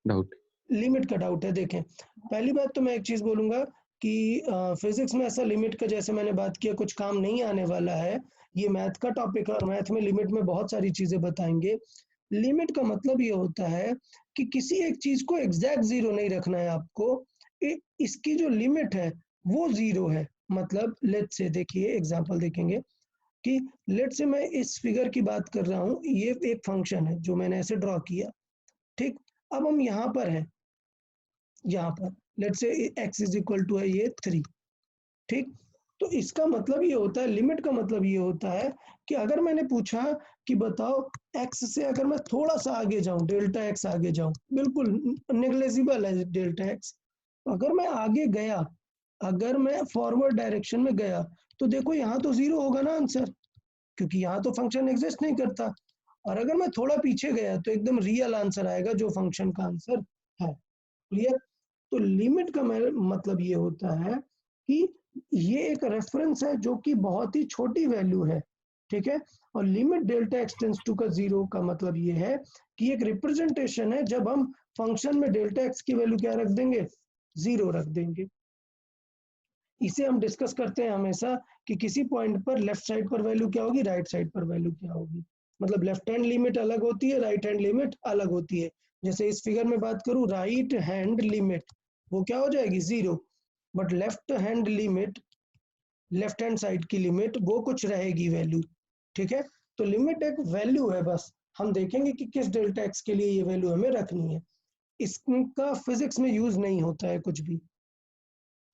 डाउट। लिमिट का डाउट है। देखें, पहली बात तो मैं एक चीज बोलूंगा कि फिजिक्स में ऐसा लिमिट का, जैसे मैंने बात किया, कुछ काम नहीं आने वाला है। ये मैथ का टॉपिक है और मैथ में लिमिट में बहुत सारी चीजें बताएंगे। लिमिट का मतलब ये होता है कि किसी एक चीज को एग्जैक्ट जीरो नहीं रखना है आपको। इसकी जो लिमिट है वो जीरो है। मतलब लेट्स से, देखिए एग्जांपल देखेंगे कि लेट्स से मैं इस फिगर की बात कर रहा हूँ, ये एक फंक्शन है जो मैंने ऐसे ड्रॉ किया। ठीक, अब हम यहाँ पर हैं, यहाँ पर let's say x is equal to है ये 3। ठीक, तो इसका मतलब ये होता है, लिमिट का मतलब ये होता है कि अगर मैंने पूछा कि बताओ x से अगर मैं थोड़ा सा आगे जाऊं, डेल्टा x आगे जाऊं, बिल्कुल नेग्लेजिबल है डेल्टा x, तो अगर मैं आगे गया, अगर मैं फॉरवर्ड डायरेक्शन में गया, तो देखो यहाँ तो जीरो होगा ना आंसर, क्योंकि यहाँ तो फंक्शन एग्जिस्ट नहीं करता। और अगर मैं थोड़ा पीछे गया तो एकदम रियल आंसर आएगा जो फंक्शन का आंसर है। क्लियर? तो लिमिट का मतलब ये होता है कि ये एक रेफरेंस है जो कि बहुत ही छोटी वैल्यू है। ठीक है, और limit delta x tends to का जीरो का मतलब ये है कि एक रिप्रेजेंटेशन है जब हम फंक्शन में डेल्टा एक्स की वैल्यू क्या रख देंगे, जीरो रख देंगे। इसे हम डिस्कस करते हैं हमेशा कि किसी पॉइंट पर लेफ्ट साइड पर वैल्यू क्या होगी, राइट साइड पर वैल्यू क्या होगी। मतलब लेफ्ट हैंड लिमिट अलग होती है, राइट हैंड लिमिट अलग होती है। जैसे इस फिगर में बात करूं, राइट हैंड लिमिट वो क्या हो जाएगी, zero, but left hand limit, left hand side की लिमिट वो कुछ रहेगी वैल्यू। ठीक है, तो लिमिट एक वैल्यू है, बस हम देखेंगे कि किस डेल्टा एक्स के लिए ये वैल्यू हमें रखनी है। इसका फिजिक्स में यूज नहीं होता है कुछ भी।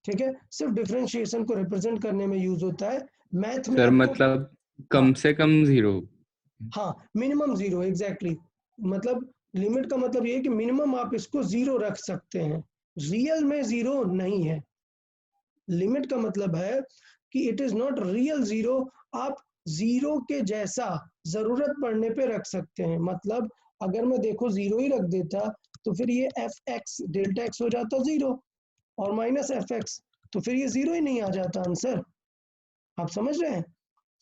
ठीक है, सिर्फ डिफरेंशिएशन को रिप्रेजेंट करने में यूज होता है। मैथ में सर आपको, मतलब हाँ कम से कम जीरो। हाँ, मिनिमम जीरो, एग्जैक्टली। मतलब लिमिट का मतलब ये है कि मिनिमम आप इसको जीरो रख सकते हैं, रियल में जीरो नहीं है। लिमिट का मतलब है कि it is not real zero, आप जीरो के जैसा जरूरत पड़ने पे रख सकते हैं। मतलब अगर मैं देखो जीरो ही रख देता तो फिर ये एफ एक्स डेल्टा एक्स हो जाता जीरो, और माइनस एफ एक्स, तो फिर ये जीरो ही नहीं आ जाता आंसर। आप समझ रहे हैं?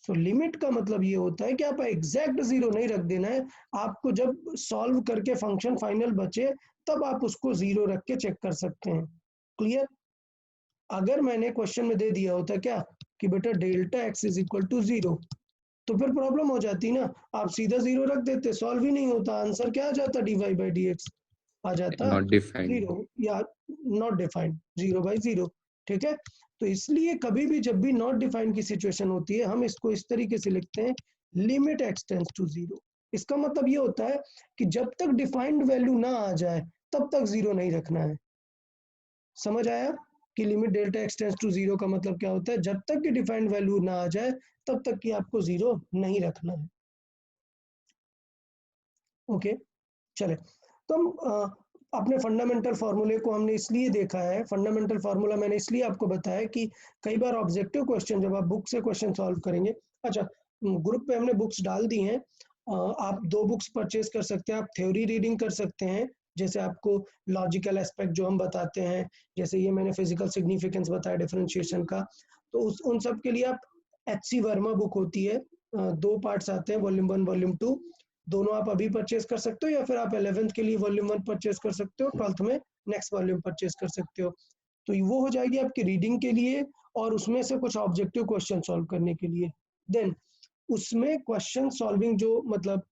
सो लिमिट का मतलब ये होता है कि आप एग्जैक्ट जीरो नहीं रख देना है आपको, जब सॉल्व करके फंक्शन फाइनल बचे तब आप उसको जीरो रख के चेक कर सकते हैं। क्लियर? अगर मैंने क्वेश्चन में दे दिया होता क्या कि बेटा delta x is equal to zero, तो फिर प्रॉब्लम हो जाती ना, आप सीधा जीरो रख देते, सॉल्व ही नहीं होता, आंसर क्या आ जाता, d y by D x आ जाता नॉट डिफाइंड। जीरो या not defined, zero by zero. ठीक है, तो इसलिए कभी भी जब भी नॉट डिफाइंड की सिचुएशन होती है हम इसको इस तरीके से लिखते हैं, limit x tends to zero. इसका मतलब ये होता है कि जब तक डिफाइंड वैल्यू ना आ जाए तब तक जीरो नहीं रखना है। समझ आया कि limit delta x tends to zero का मतलब क्या होता है, जब तक कि डिफाइंड वैल्यू ना आ जाए तब तक कि आपको जीरो नहीं रखना है। ओके, चले, तो हम अपने फंडामेंटल फार्मूले को हमने इसलिए देखा है, फंडामेंटल फार्मूला मैंने इसलिए आपको बताया कि कई बार ऑब्जेक्टिव क्वेश्चन जब आप बुक से क्वेश्चन सॉल्व करेंगे, अच्छा ग्रुप पे हमने बुक्स डाल दी हैं, आप 2 बुक्स परचेज कर सकते हैं, आप थ्योरी रीडिंग कर सकते हैं, जैसे आपको लॉजिकल एस्पेक्ट जो हम बताते हैं, जैसे ये मैंने फिजिकल सिग्निफिकेंस बताया डिफरेंशिएशन का, तो उन सब के लिए आप HC वर्मा बुक होती है, 2 पार्ट्स आते हैं, वॉल्यूम 1 वॉल्यूम 2, दोनों आप अभी परचेज कर सकते हो या फिर आप 11th के लिए वॉल्यूम 1 परचेज कर सकते हो, 12th में नेक्स्ट वॉल्यूम परचेज कर सकते हो। तो वो हो जाएगी आपकी रीडिंग के लिए और उसमें से कुछ ऑब्जेक्टिव क्वेश्चन सॉल्व करने के लिए। देन उसमें क्वेश्चन सॉल्विंग जो मतलब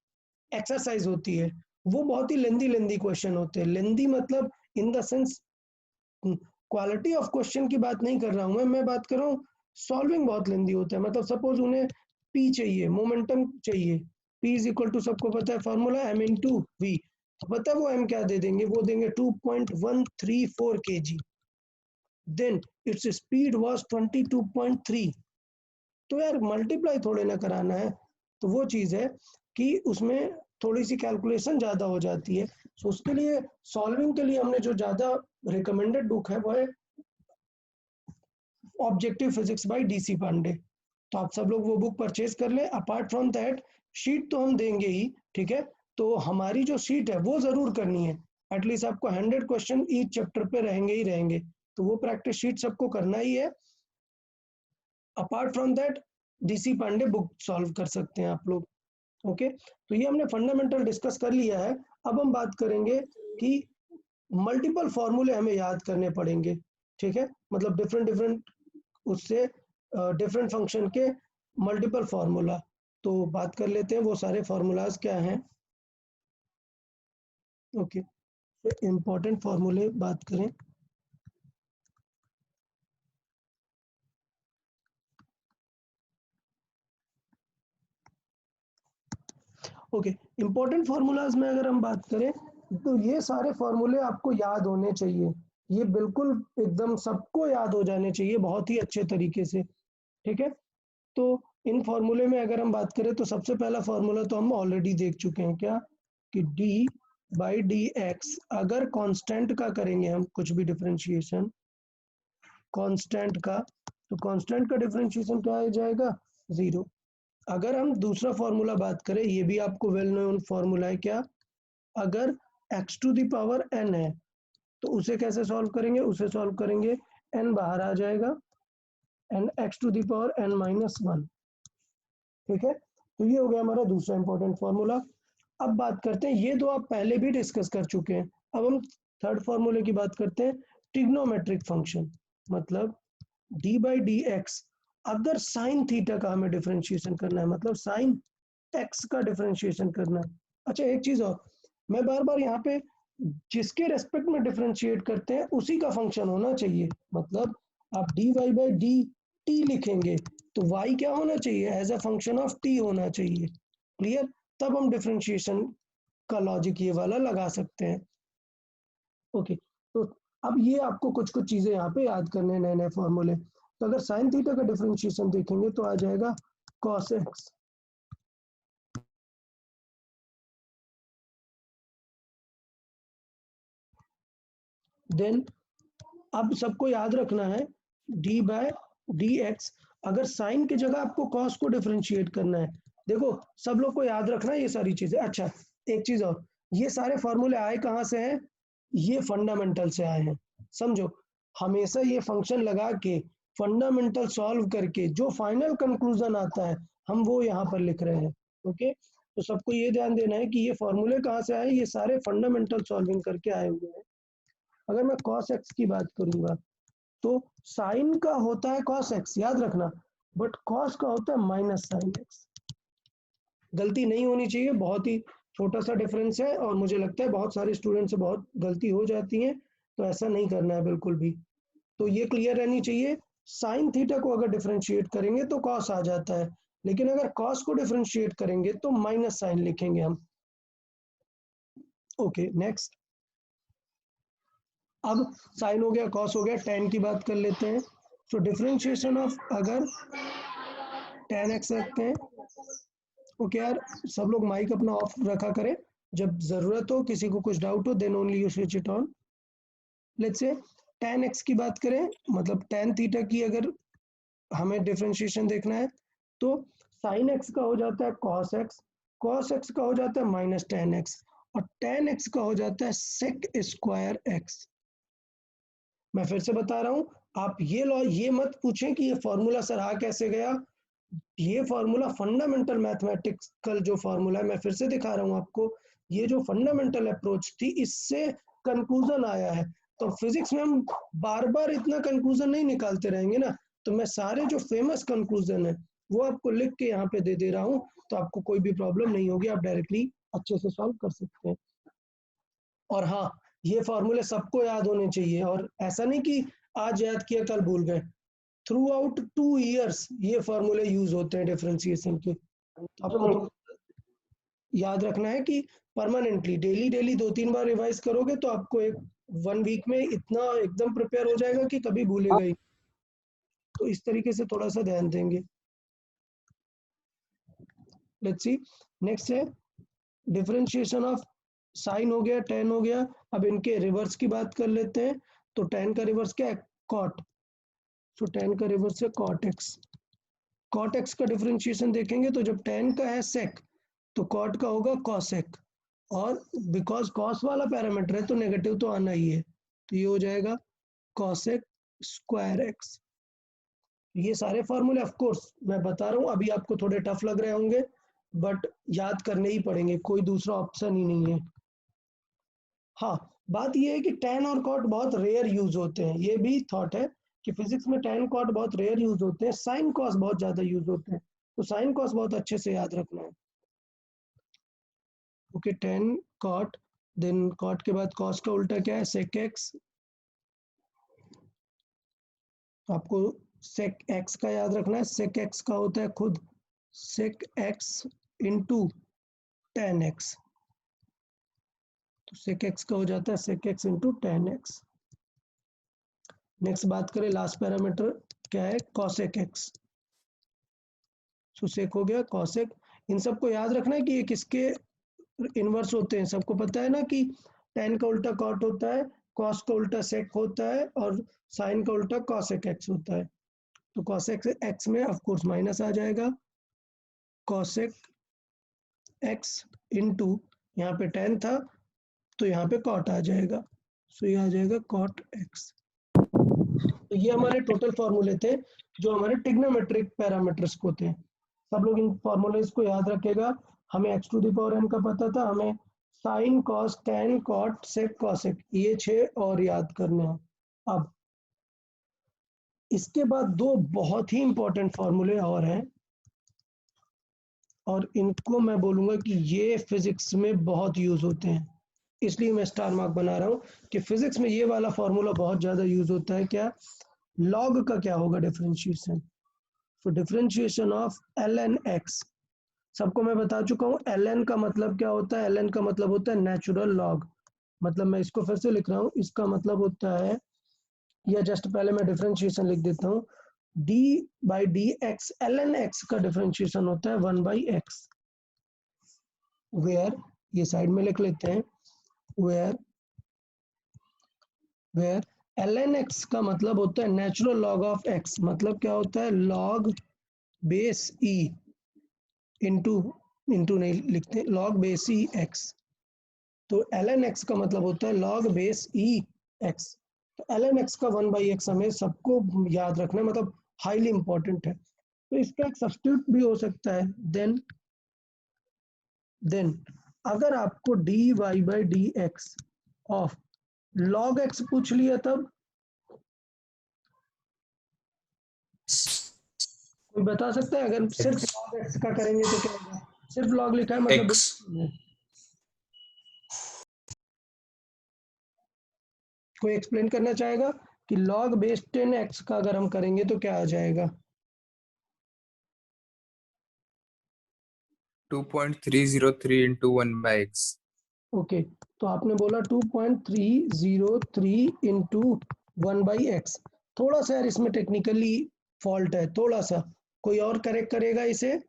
एक्सरसाइज होती है वो बहुत ही लेंदी क्वेश्चन होते हैं। लेंदी मतलब in the sense quality of question की बात नहीं कर रहा हूं मैं बात कर रहा हूँ सॉल्विंग बहुत लेंदी होता है। मतलब सपोज उन्हें पी चाहिए, मोमेंटम चाहिए, P इज इक्वल टू सबको पता है फॉर्मूला m इंटू वी, तो पता है वो m क्या दे देंगे, वो देंगे 2.134 kg, then it's speed was 22.3। तो यार मल्टीप्लाई थोड़े ना कराना है, तो वो चीज है कि उसमें थोड़ी सी कैलकुलेशन ज्यादा हो जाती है। तो उसके लिए सॉल्विंग के लिए हमने जो ज्यादा रिकमेंडेड बुक है वो है objective physics by DC Pandey. तो आप सब लोग वो बुक परचेज कर लें। अपार्ट फ्रॉम दैट शीट तो हम देंगे ही, ठीक है, तो हमारी जो शीट है वो जरूर करनी है। एटलीस्ट आपको 100 क्वेश्चन ईच चैप्टर पे रहेंगे ही रहेंगे, तो वो प्रैक्टिस शीट सबको करना ही है। Apart from that DC Pandey book solve कर सकते हैं आप लोग। ओके, तो ये हमने फंडामेंटल डिस्कस कर लिया है। अब हम बात करेंगे कि मल्टीपल फॉर्मूले हमें याद करने पड़ेंगे, ठीक है, मतलब डिफरेंट डिफरेंट उससे डिफरेंट फंक्शन के मल्टीपल फार्मूला। तो बात कर लेते हैं वो सारे फार्मूलाज क्या हैं। ओके, इम्पोर्टेंट फार्मूले बात करें। ओके, इम्पोर्टेंट फार्मूलाज में अगर हम बात करें तो ये सारे फार्मूले आपको याद होने चाहिए, ये बिल्कुल एकदम सबको याद हो जाने चाहिए बहुत ही अच्छे तरीके से, ठीक है। तो इन फार्मूले में अगर हम बात करें तो सबसे पहला फार्मूला तो हम ऑलरेडी देख चुके हैं, क्या कि d बाई डी एक्स अगर कांस्टेंट का करेंगे हम कुछ भी डिफरेंशिएशन कांस्टेंट का, तो कांस्टेंट का डिफरेंशिएशन क्या आ जाएगा, 0। अगर हम दूसरा फार्मूला बात करें, ये भी आपको वेल नोन फार्मूला है, क्या अगर x to the power n है तो उसे कैसे सॉल्व करेंगे, उसे सॉल्व करेंगे n बाहर आ जाएगा n x to the power n minus 1, ठीक है। तो ये हो गया हमारा दूसरा इंपॉर्टेंट फार्मूला। अब बात करते हैं, ये दो आप पहले भी डिस्कस कर चुके हैं। अब हम थर्ड फार्मूले की बात करते हैं, ट्रिग्नोमेट्रिक फंक्शन, मतलब d बाई डी एक्स अगर साइन थीटा का हमें डिफरेंशिएशन करना है, मतलब साइन एक्स का डिफरेंशिएशन करना है। अच्छा एक चीज और, मैं बार बार यहाँ पे जिसके रेस्पेक्ट में डिफरेंशिएट करते हैं उसी का फंक्शन होना चाहिए, मतलब आप d y by d t लिखेंगे तो y क्या होना चाहिए, as a function of t होना चाहिए, क्लियर। तब हम डिफरेंशिएशन का लॉजिक ये वाला लगा सकते हैं। ओके, तो अब ये आपको कुछ कुछ चीजें यहाँ पे याद करने नए नए फॉर्मूले। तो अगर साइन थीटा का डिफरेंशिएशन देखेंगे तो आ जाएगा cos x, देन अब सबको याद रखना है d बाय डी एक्स अगर साइन की जगह आपको cos को डिफरेंशिएट करना है। देखो सब लोग को याद रखना है ये सारी चीजें। अच्छा एक चीज और, ये सारे फॉर्मूले आए कहाँ से हैं, ये फंडामेंटल से आए हैं, समझो। हमेशा ये फंक्शन लगा के फंडामेंटल सॉल्व करके जो फाइनल कंक्लूजन आता है हम वो यहाँ पर लिख रहे हैं। ओके, तो सबको ये ध्यान देना है कि ये फॉर्मूले कहाँ से आए, ये सारे फंडामेंटल सॉल्विंग करके आए हुए हैं। अगर मैं cos x की बात करूंगा तो साइन का होता है cos x, याद रखना, बट cos का होता है माइनस साइन x। गलती नहीं होनी चाहिए, बहुत ही छोटा सा डिफरेंस है और मुझे लगता है बहुत सारे स्टूडेंट से बहुत गलती हो जाती है, तो ऐसा नहीं करना है बिल्कुल भी। तो ये क्लियर रहनी चाहिए, साइन थीटा को अगर डिफरेंशिएट करेंगे तो cos आ जाता है, लेकिन अगर cos को डिफरेंशिएट करेंगे तो माइनस साइन लिखेंगे हम। ओके नेक्स्ट, अब साइन हो गया cos हो गया, tan की बात कर लेते हैं। तो डिफरेंशिएशन ऑफ अगर tan x रखते हैं, ओके यार सब लोग माइक अपना ऑफ रखा करें, जब जरूरत हो किसी को कुछ डाउट हो then only you switch it on. Let's say tan x की बात करें, मतलब tan थीटा की अगर हमें डिफरेंशिएशन देखना है तो sin x का हो जाता है cos x का हो जाता है माइनस tan x, और tan x का हो जाता है sec स्क्वायर x। मैं फिर से बता रहा हूं, आप ये मत पूछें कि ये फॉर्मूला सर आ कैसे गया, ये फॉर्मूला फंडामेंटल मैथमेटिकल जो फॉर्मूला है, मैं फिर से दिखा रहा हूं आपको, ये जो फंडामेंटल अप्रोच थी इससे कंक्लूजन आया है। तो फिजिक्स में हम बार बार इतना कंक्लूजन नहीं निकालते रहेंगे ना, तो मैं सारे जो फेमस कंक्लूजन है वो आपको लिख के यहाँ पे दे दे रहा हूँ, तो आपको कोई भी प्रॉब्लम नहीं होगी, आप डायरेक्टली अच्छे से सॉल्व कर सकते हैं। और हाँ, ये फॉर्मूले सबको याद होने चाहिए, और ऐसा नहीं कि आज याद किया कल भूल गए, थ्रू आउट 2 years ये फॉर्मूले यूज होते हैं डिफरेंशिएशन के। तो आपको तो याद रखना है कि परमानेंटली डेली डेली 2-3 बार रिवाइज करोगे तो आपको एक 1 वीक में इतना एकदम प्रिपेयर हो जाएगा कि कभी भूलेगा ही। तो इस तरीके से थोड़ा सा ध्यान देंगे। लेट्स सी नेक्स्ट है डिफरेंशिएशन ऑफ साइन हो गया, tan हो गया। अब इनके रिवर्स की बात कर लेते हैं, तो tan का रिवर्स क्या है, cot। तो tan का रिवर्स है cot x। कॉट एक्स का डिफरेंशिएशन देखेंगे तो जब tan का है sec तो कॉट का होगा cosec, और बिकॉज कॉस वाला पैरामीटर है तो नेगेटिव तो आना ही है, तो ये हो जाएगा cosec स्क्वायर एक्स। ये सारे फॉर्मूले ऑफ कोर्स मैं बता रहा हूँ, अभी आपको थोड़े टफ लग रहे होंगे बट याद करने ही पड़ेंगे, कोई दूसरा ऑप्शन ही नहीं है। हाँ, बात ये है कि tan और cot बहुत रेयर यूज होते हैं, ये भी थॉट है कि फिजिक्स में tan cot बहुत रेयर यूज होते हैं, sin cos बहुत ज्यादा यूज होते हैं, तो sin cos बहुत अच्छे से याद रखना है। Okay, tan cot, then cot के बाद cos का उल्टा क्या है sec x, तो आपको sec x का याद रखना है, sec x का होता है खुद sec x into tan x, तो sec x का हो जाता है sec x into tan x। Next बात करें लास्ट पैरामीटर क्या है cosec x, सो सेक हो गया cosec। इन सबको याद रखना है कि ये किसके इनवर्स होते हैं, सबको पता है ना कि tan का उल्टा cot होता है, cos का उल्टा sec होता है और sin का उल्टा cosec x होता है, तो cosec x में ऑफ कोर्स माइनस आ जाएगा, cosec x इंटू यहाँ पे tan था तो यहाँ पे cot आ जाएगा, सो ये आ जाएगा cot x। तो ये हमारे टोटल फॉर्मूले थे जो हमारे ट्रिग्नोमेट्रिक पैरामीटर्स को थे। सब लोग इन फॉर्मूलेस को याद रखेगा। हमें x to the power n का पता था, हमें sine cos tan cot sec cosec ये 6 और याद करने हैं। अब इसके बाद दो बहुत ही इंपॉर्टेंट फॉर्मूले और हैं और इनको मैं बोलूंगा कि ये फिजिक्स में बहुत यूज होते हैं, इसलिए मैं स्टार मार्क बना रहा हूँ कि फिजिक्स में ये वाला फॉर्मूला बहुत ज्यादा यूज होता है। क्या लॉग का क्या होगा डिफरेंशिएशन, तो डिफरेंशिएशन ऑफ ln x, सबको मैं बता चुका हूँ ln का मतलब क्या होता है, ln का मतलब होता है नेचुरल लॉग, मतलब मैं इसको फिर से लिख रहा हूँ, इसका मतलब होता है, या जस्ट पहले मैं डिफरेंशिएशन लिख देता हूँ, d by D x ln x का डिफरेंशिएशन होता है 1 बाई एक्स, वेयर ये साइड में लिख लेते हैं, वेयर ln x का मतलब होता है नेचुरल लॉग ऑफ x, मतलब क्या होता है log base e into into नहीं लिखते log बेस ई एक्स, तो ln x का मतलब होता है log बेस ई एक्स, तो ln x का 1 बाई एक्स हमें सबको याद रखना है, मतलब हाईली इंपॉर्टेंट है, तो इसका एक सब्स्टिट्यूट भी हो सकता है। देन अगर आपको dy by D x of log x पूछ लिया तब कोई बता सकता है, अगर सिर्फ X log x का करेंगे तो क्या होगा, सिर्फ log लिखा है मतलब X कोई एक्सप्लेन करना चाहेगा कि log बेस 10x का अगर हम करेंगे तो क्या आ जाएगा, 2.303 into 1 by x. ओके तो आपने बोला 2.303 इंटू 1 बाई एक्स, थोड़ा सा यार इसमें टेक्निकली फॉल्ट है, थोड़ा सा कोई और करेक्ट करेगा इसे,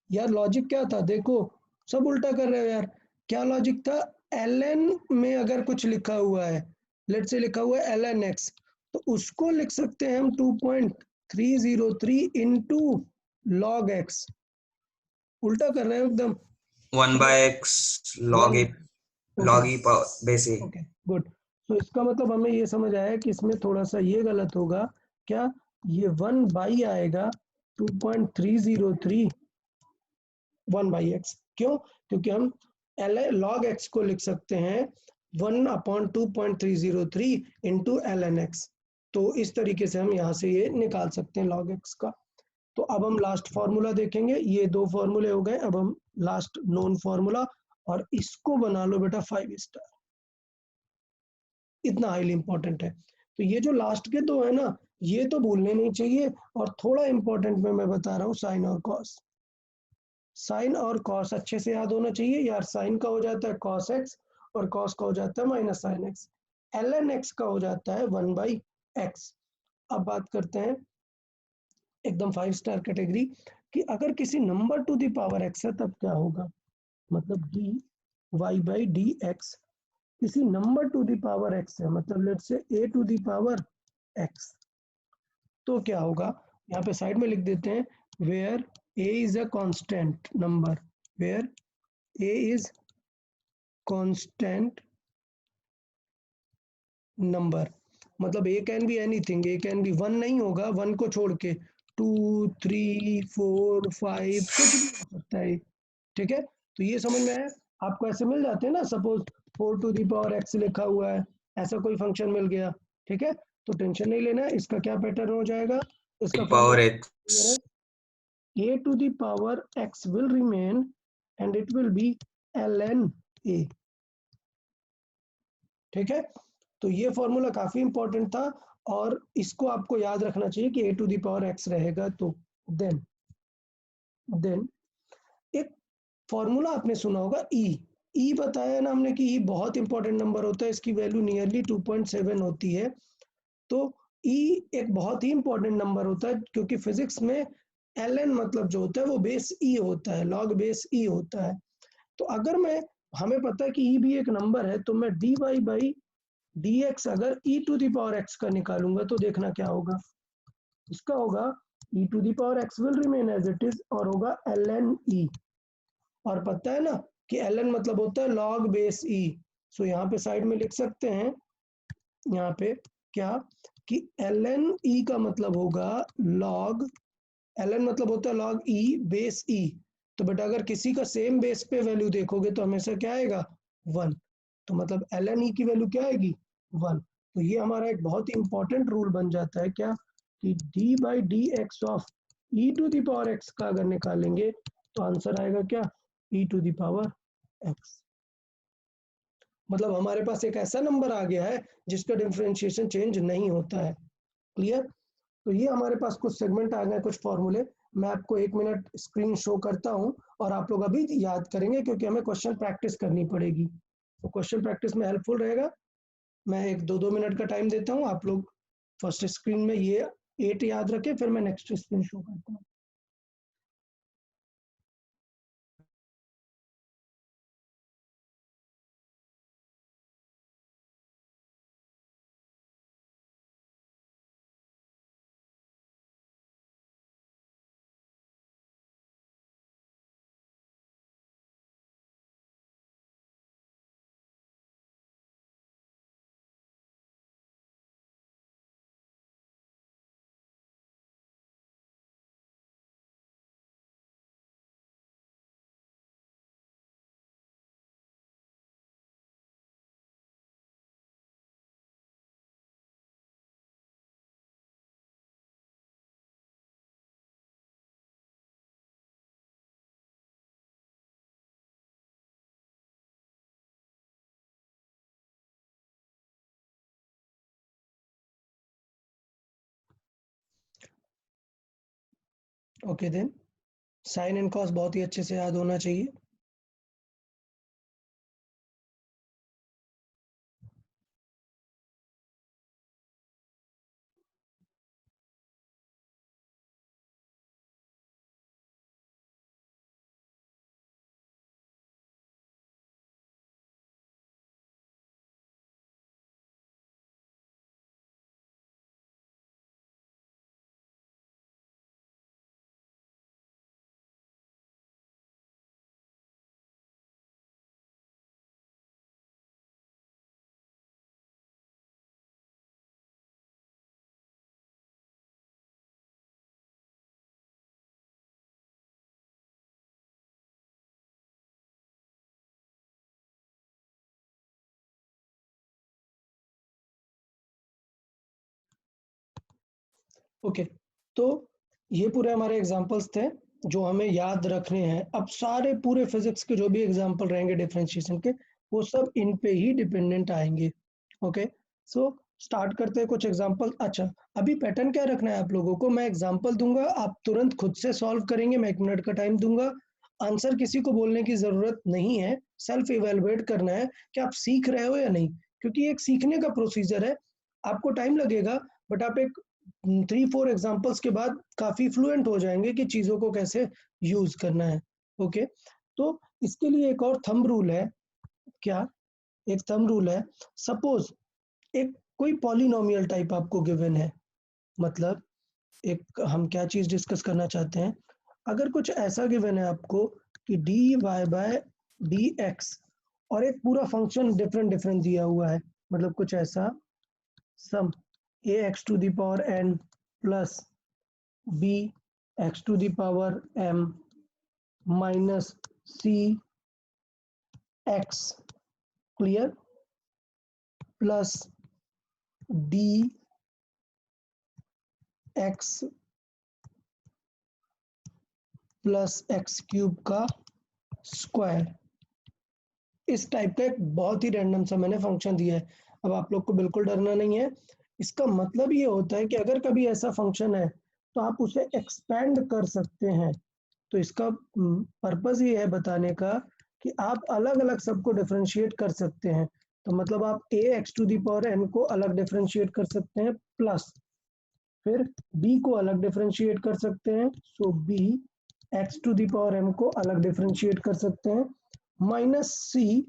यार लॉजिक क्या था, देखो सब उल्टा कर रहे हो यार, क्या लॉजिक था, ln में अगर कुछ लिखा हुआ है, लेट से लिखा हुआ है ln x, तो उसको लिख सकते हैं हम 2.303 इंटू log x, उल्टा कर रहे हो एकदम, 1 by x log 1 e okay log e power base a. Okay good, तो इसका मतलब हमें ये समझ आया कि इसमें थोड़ा सा ये गलत होगा, क्या ये 1 बाई आएगा 2.303 1 बाई एक्स, क्यों, क्योंकि हम log x को लिख सकते हैं 1/2.303 इंटू ln x, तो इस तरीके से हम यहाँ से ये निकाल सकते हैं log x का। तो अब हम लास्ट फार्मूला देखेंगे, ये दो फार्मूले हो गए, अब हम लास्ट नोन फार्मूला, और इसको बना लो बेटा 5 स्टार, इतना हाईली इंपॉर्टेंट है। तो ये जो लास्ट के दो है ना, ये तो भूलने नहीं चाहिए, और थोड़ा इंपॉर्टेंट में मैं बता रहा हूँ साइन और कॉस, साइन और कॉस अच्छे से याद होना चाहिए यार, साइन का हो जाता है कॉस एक्स और कॉस का हो जाता है minus sine x, ln x का हो जाता है 1 बाई एक्स। अब बात करते हैं एकदम 5 स्टार कैटेगरी कि अगर किसी number to the power x है तब क्या होगा, मतलब d y by D x किसी number to the power x है, मतलब let say a to the power x, तो क्या होगा, यहाँ पे साइड में लिख देते हैं where a is a constant number, where a is constant number, मतलब a can be anything, a can be 1 नहीं होगा, 1 को छोड़ के 2 3 4 5 कुछ भी हो सकता है, ठीक है। तो ये समझ में आया, आपको ऐसे मिल जाते हैं ना, suppose 4 to the power x लिखा हुआ है, ऐसा कोई फंक्शन मिल गया, ठीक है, तो टेंशन नहीं लेना है, इसका क्या पैटर्न हो जाएगा, इसका power formula x a to the power x will remain and it will be ln a, ठीक है। तो ये फॉर्मूला काफी इंपॉर्टेंट था और इसको आपको याद रखना चाहिए कि a to the power x रहेगा तो देन एक फॉर्मूला आपने सुना होगा ई बताया ना हमने कि ई बहुत इंपॉर्टेंट नंबर होता है, इसकी वैल्यू नियरली 2.7 होती है। तो ई एक बहुत ही इंपॉर्टेंट नंबर होता है क्योंकि फिजिक्स में ln मतलब जो होता है वो बेस ई होता है, लॉग बेस ई होता है। तो अगर हमें पता है कि ई भी एक नंबर है, तो मैं dy बाई dx अगर e to the power x का निकालूंगा तो देखना क्या होगा, इसका होगा e to the power x will remain as it is और होगा ln e, और पता है ना कि ln मतलब होता है लॉग बेस e, सो यहाँ पे साइड में लिख सकते हैं, यहाँ पे क्या कि ln e का मतलब होगा log, ln मतलब होता है log e बेस e, तो बेटा अगर किसी का सेम बेस पे वैल्यू देखोगे तो हमेशा क्या आएगा 1, तो मतलब ln e की वैल्यू क्या आएगी 1। तो ये हमारा एक बहुत ही इंपॉर्टेंट रूल बन जाता है क्या कि d by D x of e to the power x का अगर निकालेंगे तो आंसर आएगा क्या e to the power x, मतलब हमारे पास एक ऐसा नंबर आ गया है जिसका डिफरेंशिएशन चेंज नहीं होता है, क्लियर। तो ये हमारे पास कुछ सेगमेंट आ गए, कुछ फॉर्मूले, मैं आपको 1 मिनट स्क्रीन शो करता हूं और आप लोग अभी याद करेंगे क्योंकि हमें क्वेश्चन प्रैक्टिस करनी पड़ेगी, तो क्वेश्चन प्रैक्टिस में हेल्पफुल रहेगा। मैं एक 2-2 मिनट का टाइम देता हूं, आप लोग फर्स्ट स्क्रीन में ये 8 याद रखें, फिर मैं नेक्स्ट स्क्रीन शो करता हूँ। Okay then, sine and cos बहुत ही अच्छे से याद होना चाहिए। ओके, तो ये पूरे हमारे एग्जांपल्स थे जो हमें याद रखने हैं। अब सारे पूरे फिजिक्स के जो भी एग्जांपल रहेंगे डिफरेंशिएशन के, वो सब इन पे ही डिपेंडेंट आएंगे। ओके, सो स्टार्ट करते हैं कुछ एग्जांपल। अच्छा, अभी पैटर्न क्या रखना है आप लोगों को, मैं एग्जांपल दूंगा, आप तुरंत खुद से सॉल्व करेंगे, मैं 1 मिनट का टाइम दूंगा, आंसर किसी को बोलने की जरूरत नहीं है, सेल्फ इवेलुएट करना है कि आप सीख रहे हो या नहीं, क्योंकि एक सीखने का प्रोसीजर है, आपको टाइम लगेगा, बट आप एक 3-4 एग्जांपल्स के बाद काफी फ्लुएंट हो जाएंगे कि चीजों को कैसे यूज करना है। ओके, तो इसके लिए एक और थंब रूल है, क्या एक थंब रूल है, सपोज एक कोई पॉलिनोमियल टाइप आपको गिवन है, मतलब एक हम क्या चीज डिस्कस करना चाहते हैं, अगर कुछ ऐसा गिवन है आपको कि dy/dx और एक पूरा फंक्शन डिफरेंट डिफरेंट दिया हुआ है, मतलब कुछ ऐसा सम ax⁴n plus bx⁴m minus cx clear plus dx plus x³ का स्क्वायर, इस टाइप का एक बहुत ही रैंडम सा मैंने फंक्शन दिया है। अब आप लोग को बिल्कुल डरना नहीं है, इसका मतलब ये होता है कि अगर कभी ऐसा फंक्शन है तो आप उसे एक्सपेंड कर सकते हैं। तो इसका पर्पस ये है बताने का कि आप अलग अलग सबको डिफरेंशिएट कर सकते हैं। तो मतलब आप ax⁴n को अलग डिफरेंशिएट कर सकते हैं, प्लस फिर b को अलग डिफरेंशिएट कर सकते हैं, सो bx⁴m को अलग डिफरेंशिएट कर सकते हैं, माइनस c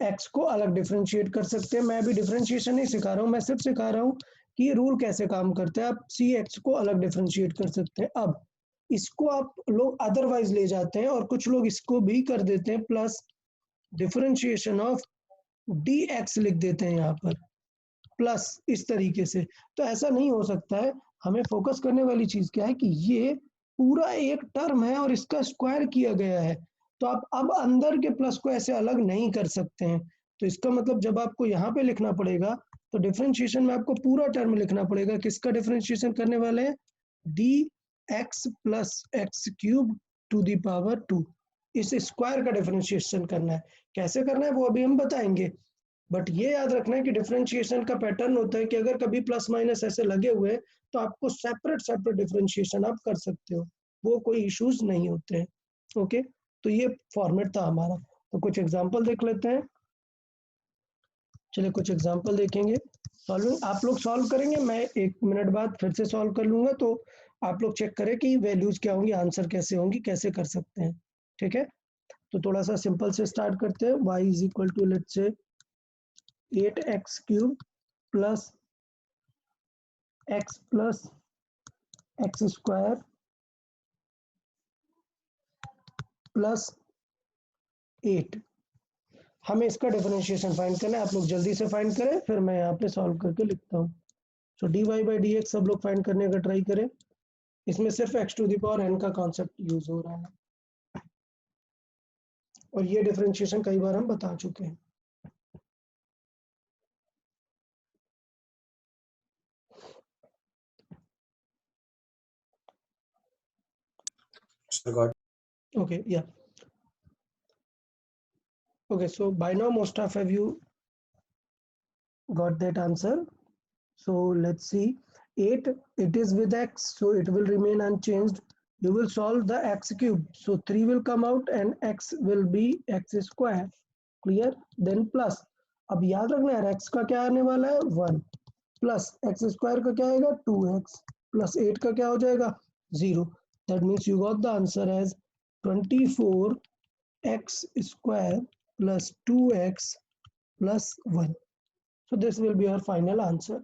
x को अलग डिफरेंशिएट कर सकते हैं। मैं अभी डिफरेंशिएशन नहीं सिखा रहा हूँ, मैं सिर्फ सिखा रहा हूँ कि ये रूल कैसे काम करता है। आप सी एक्स को अलग डिफरेंशिएट कर सकते हैं। अब इसको आप लोग अदरवाइज ले जाते हैं और कुछ लोग इसको भी कर देते हैं, plus differentiation of D x लिख देते हैं यहाँ पर, प्लस इस तरीके से। तो ऐसा नहीं हो सकता है। हमें फोकस करने वाली चीज क्या है कि ये पूरा एक टर्म है और इसका स्क्वायर किया गया है, तो आप अब अंदर के प्लस को ऐसे अलग नहीं कर सकते हैं। तो इसका मतलब जब आपको यहाँ पे लिखना पड़ेगा तो डिफरेंशिएशन में आपको पूरा टर्म लिखना पड़ेगा। किसका डिफरेंशिएशन करने वाले हैं? dx प्लस x³ 2, इस स्क्वायर का डिफरेंशिएशन करना है। कैसे करना है वो अभी हम बताएंगे, बट ये याद रखना है कि डिफरेंशिएशन का पैटर्न होता है कि अगर कभी प्लस माइनस ऐसे लगे हुए तो आपको सेपरेट सेपरेट डिफरेंशिएशन आप कर सकते हो, वो कोई इश्यूज नहीं होते हैं। ओके, तो ये फॉर्मेट था हमारा। तो कुछ एग्जांपल देख लेते हैं। चलिए कुछ एग्जांपल देखेंगे। सॉल्विंग आप लोग सॉल्व करेंगे, मैं 1 मिनट बाद फिर से सॉल्व कर लूंगा, तो आप लोग चेक करें कि वैल्यूज क्या होंगी, आंसर कैसे होंगी, कैसे कर सकते हैं। ठीक है, तो थोड़ा सा सिंपल से स्टार्ट करते हैं। y = let's say 8x³ plus x plus x² plus 8। हमें इसका डिफरेंशिएशन फाइंड करना है। आप लोग जल्दी से फाइंड करें, फिर मैं यहाँ पे सॉल्व करके लिखता हूँ। सो dy/dx सब लोग फाइंड करने का ट्राई करें। इसमें सिर्फ x⁴n का कॉन्सेप्ट यूज हो रहा है और ये डिफरेंशिएशन कई बार हम बता चुके हैं। Okay, yeah. Okay, so by now most of you got that answer. So let's see. 8, it is with x, so it will remain unchanged. You will solve the x³, so 3 will come out and x will be x². Clear? Then plus, अब याद रखना है x का क्या आने वाला है 1, plus x² का क्या आएगा 2x, प्लस 8 का क्या हो जाएगा 0. That means you got the answer as 24x² plus 2x plus 1. So this will be our final answer.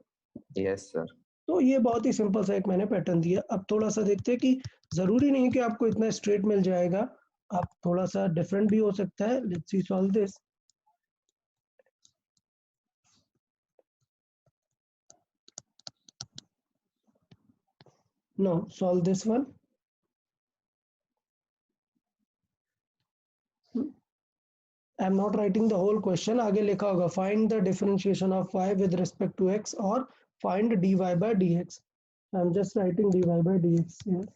Yes, sir. तो ये बहुत ही सिंपल सा एक मैंने पैटर्न दिया। अब थोड़ा सा देखते हैं कि जरूरी नहीं कि आपको इतना स्ट्रेट मिल जाएगा, आप थोड़ा सा डिफरेंट भी हो सकता है। Let's see solve this. No, solve this one. I am not writing the whole question, आगे लिखा होगा find the differentiation of y with respect to x और find dy/dx. I am just writing dy/dx here.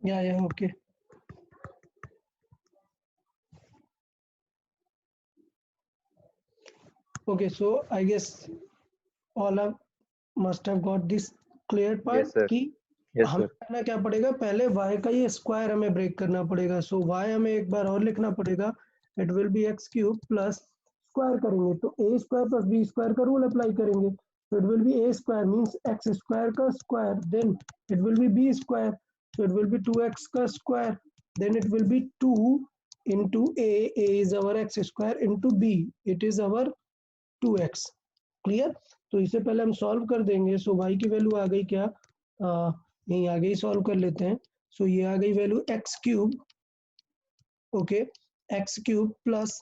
Yeah, okay. Okay, so I guess all of must have got this clear part. Yes, sir. कि Yes, हमें sir. करना क्या पड़ेगा, पहले y का ये square हमें ब्रेक करना पड़ेगा। सो y हमें एक बार और लिखना पड़ेगा, it will B x³ plus square करेंगे तो ए स्क्वायर प्लस बी स्क्वायर का रूल अप्लाई करेंगे, so it will be a square means x square का square, then it will be b square, so it will be 2x का square, then it will be 2 into a is our x square into b, it is our 2x. Clear? तो इसे पहले हम solve कर देंगे, सो y की value आ गई क्या, यहीं आगे ही सॉल्व कर लेते हैं, सो ये आ गई value x cube, okay, x cube plus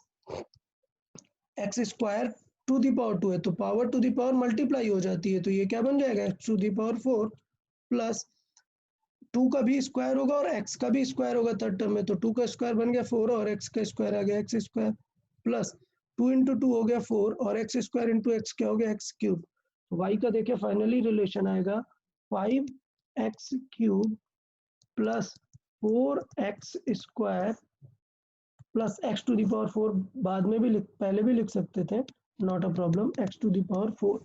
x square to the power 2 है तो power to the power multiply हो जाती है, तो ये क्या बन जाएगा x to the power 4 plus 2 का भी स्क्वायर होगा और x का भी स्क्वायर होगा थर्ड टर्म में, तो 2 का स्क्वायर बन गया 4 और x का स्क्वायर आ गया एक्स स्क्वायर प्लस 2 इंटू 2 हो गया 4 और एक्स स्क्वायर इंटू एक्स क्या हो गया एक्स क्यूब, तो y का देखिए फाइनली रिलेशन आएगा 5x cube plus 4x square plus x to the power 4, बाद में भी पहले भी लिख सकते थे, not a problem, x to the power 4,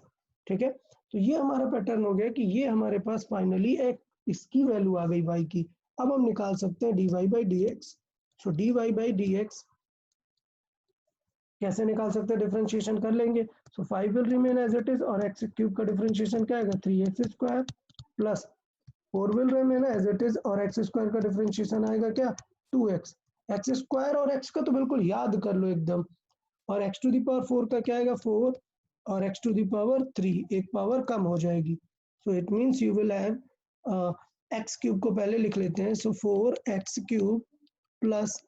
ठीक है। तो ये हमारा पैटर्न हो गया कि ये हमारे पास फाइनली एक इसकी वैल्यू आ गई y की, अब हम निकाल सकते हैं dy by D x, so dy by D x कैसे निकाल सकते हैं, डिफरेंशिएशन कर लेंगे, so 5 will remain as it is और एक्स क्यूब का डिफरेंशिएशन क्या आएगा 3x square plus 4 will remain as it is और एक्स स्क्वायर का डिफरेंशिएशन आएगा क्या 2x, एक्स स्क्वायर और x का तो बिल्कुल याद कर लो एकदम, और x टू दी पावर 4 का क्या आएगा 4 और x टू दी पावर 3, एक पावर कम हो जाएगी, so it means you will have x cube को पहले लिख लेते हैं, सो 4x क्यूब प्लस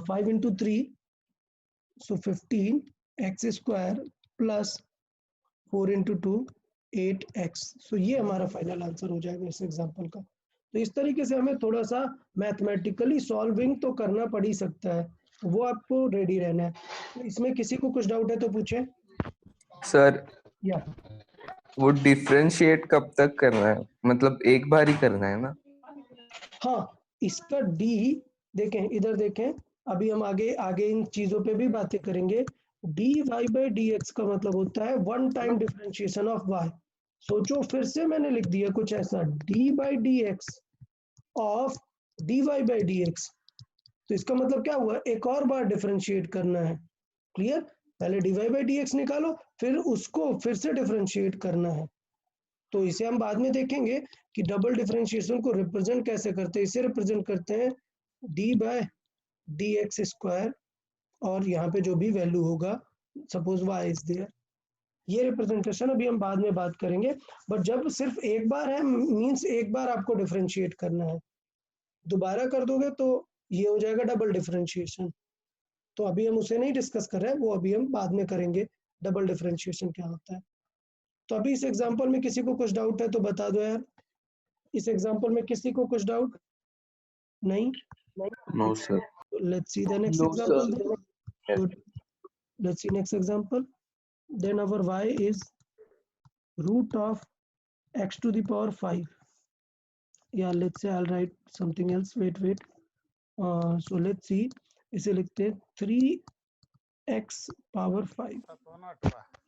5 इंटू 3 सो 15x square plus 4 into 2 8x, सो ये हमारा फाइनल आंसर हो जाएगा इस एग्जांपल का। तो इस तरीके से हमें थोड़ा सा मैथमेटिकली सॉल्विंग तो करना पड़ ही सकता है, वो आपको रेडी रहना है। तो इसमें किसी को कुछ डाउट है तो पूछे सर या वो डिफरेंशिएट कब तक करना है, मतलब एक बार ही करना है ना? हाँ, इसका डी देखें, इधर देखें, अभी हम आगे आगे इन चीजों पे भी बातें करेंगे। D y by D x का मतलब होता है one time differentiation of y, सोचो फिर से मैंने लिख दिया कुछ ऐसा, d by D x of d y by D x, तो इसका मतलब क्या हुआ, एक और बार डिफरेंशिएट करना है, क्लियर, पहले d y by D x निकालो फिर उसको फिर से डिफरेंशिएट करना है, तो इसे हम बाद में देखेंगे कि डबल डिफरेंशिएशन को रिप्रेजेंट कैसे करते हैं, इसे रिप्रेजेंट करते हैं d by d x square और यहाँ पे जो भी वैल्यू होगा सपोज वाई इज देयर, ये रिप्रेजेंटेशन अभी हम बाद में बात करेंगे, बट जब सिर्फ एक बार है मींस एक बार आपको डिफरेंशिएट करना है, दोबारा कर दोगे तो ये हो जाएगा डबल डिफरेंशिएशन, तो अभी हम उसे नहीं डिस्कस कर रहे हैं, वो अभी हम बाद में करेंगे डबल डिफरेंशिएशन क्या होता है। तो अभी इस एग्जांपल में किसी को कुछ डाउट है तो बता दो यार, इस एग्जांपल में किसी को कुछ डाउट नहीं? No sir. Let's see the next example then. Good. Let's see next example. Then our y is root of x to the power 5. Yeah, let's say I'll write something else. Wait. So let's see. इसे लिखते हैं 3x power 5.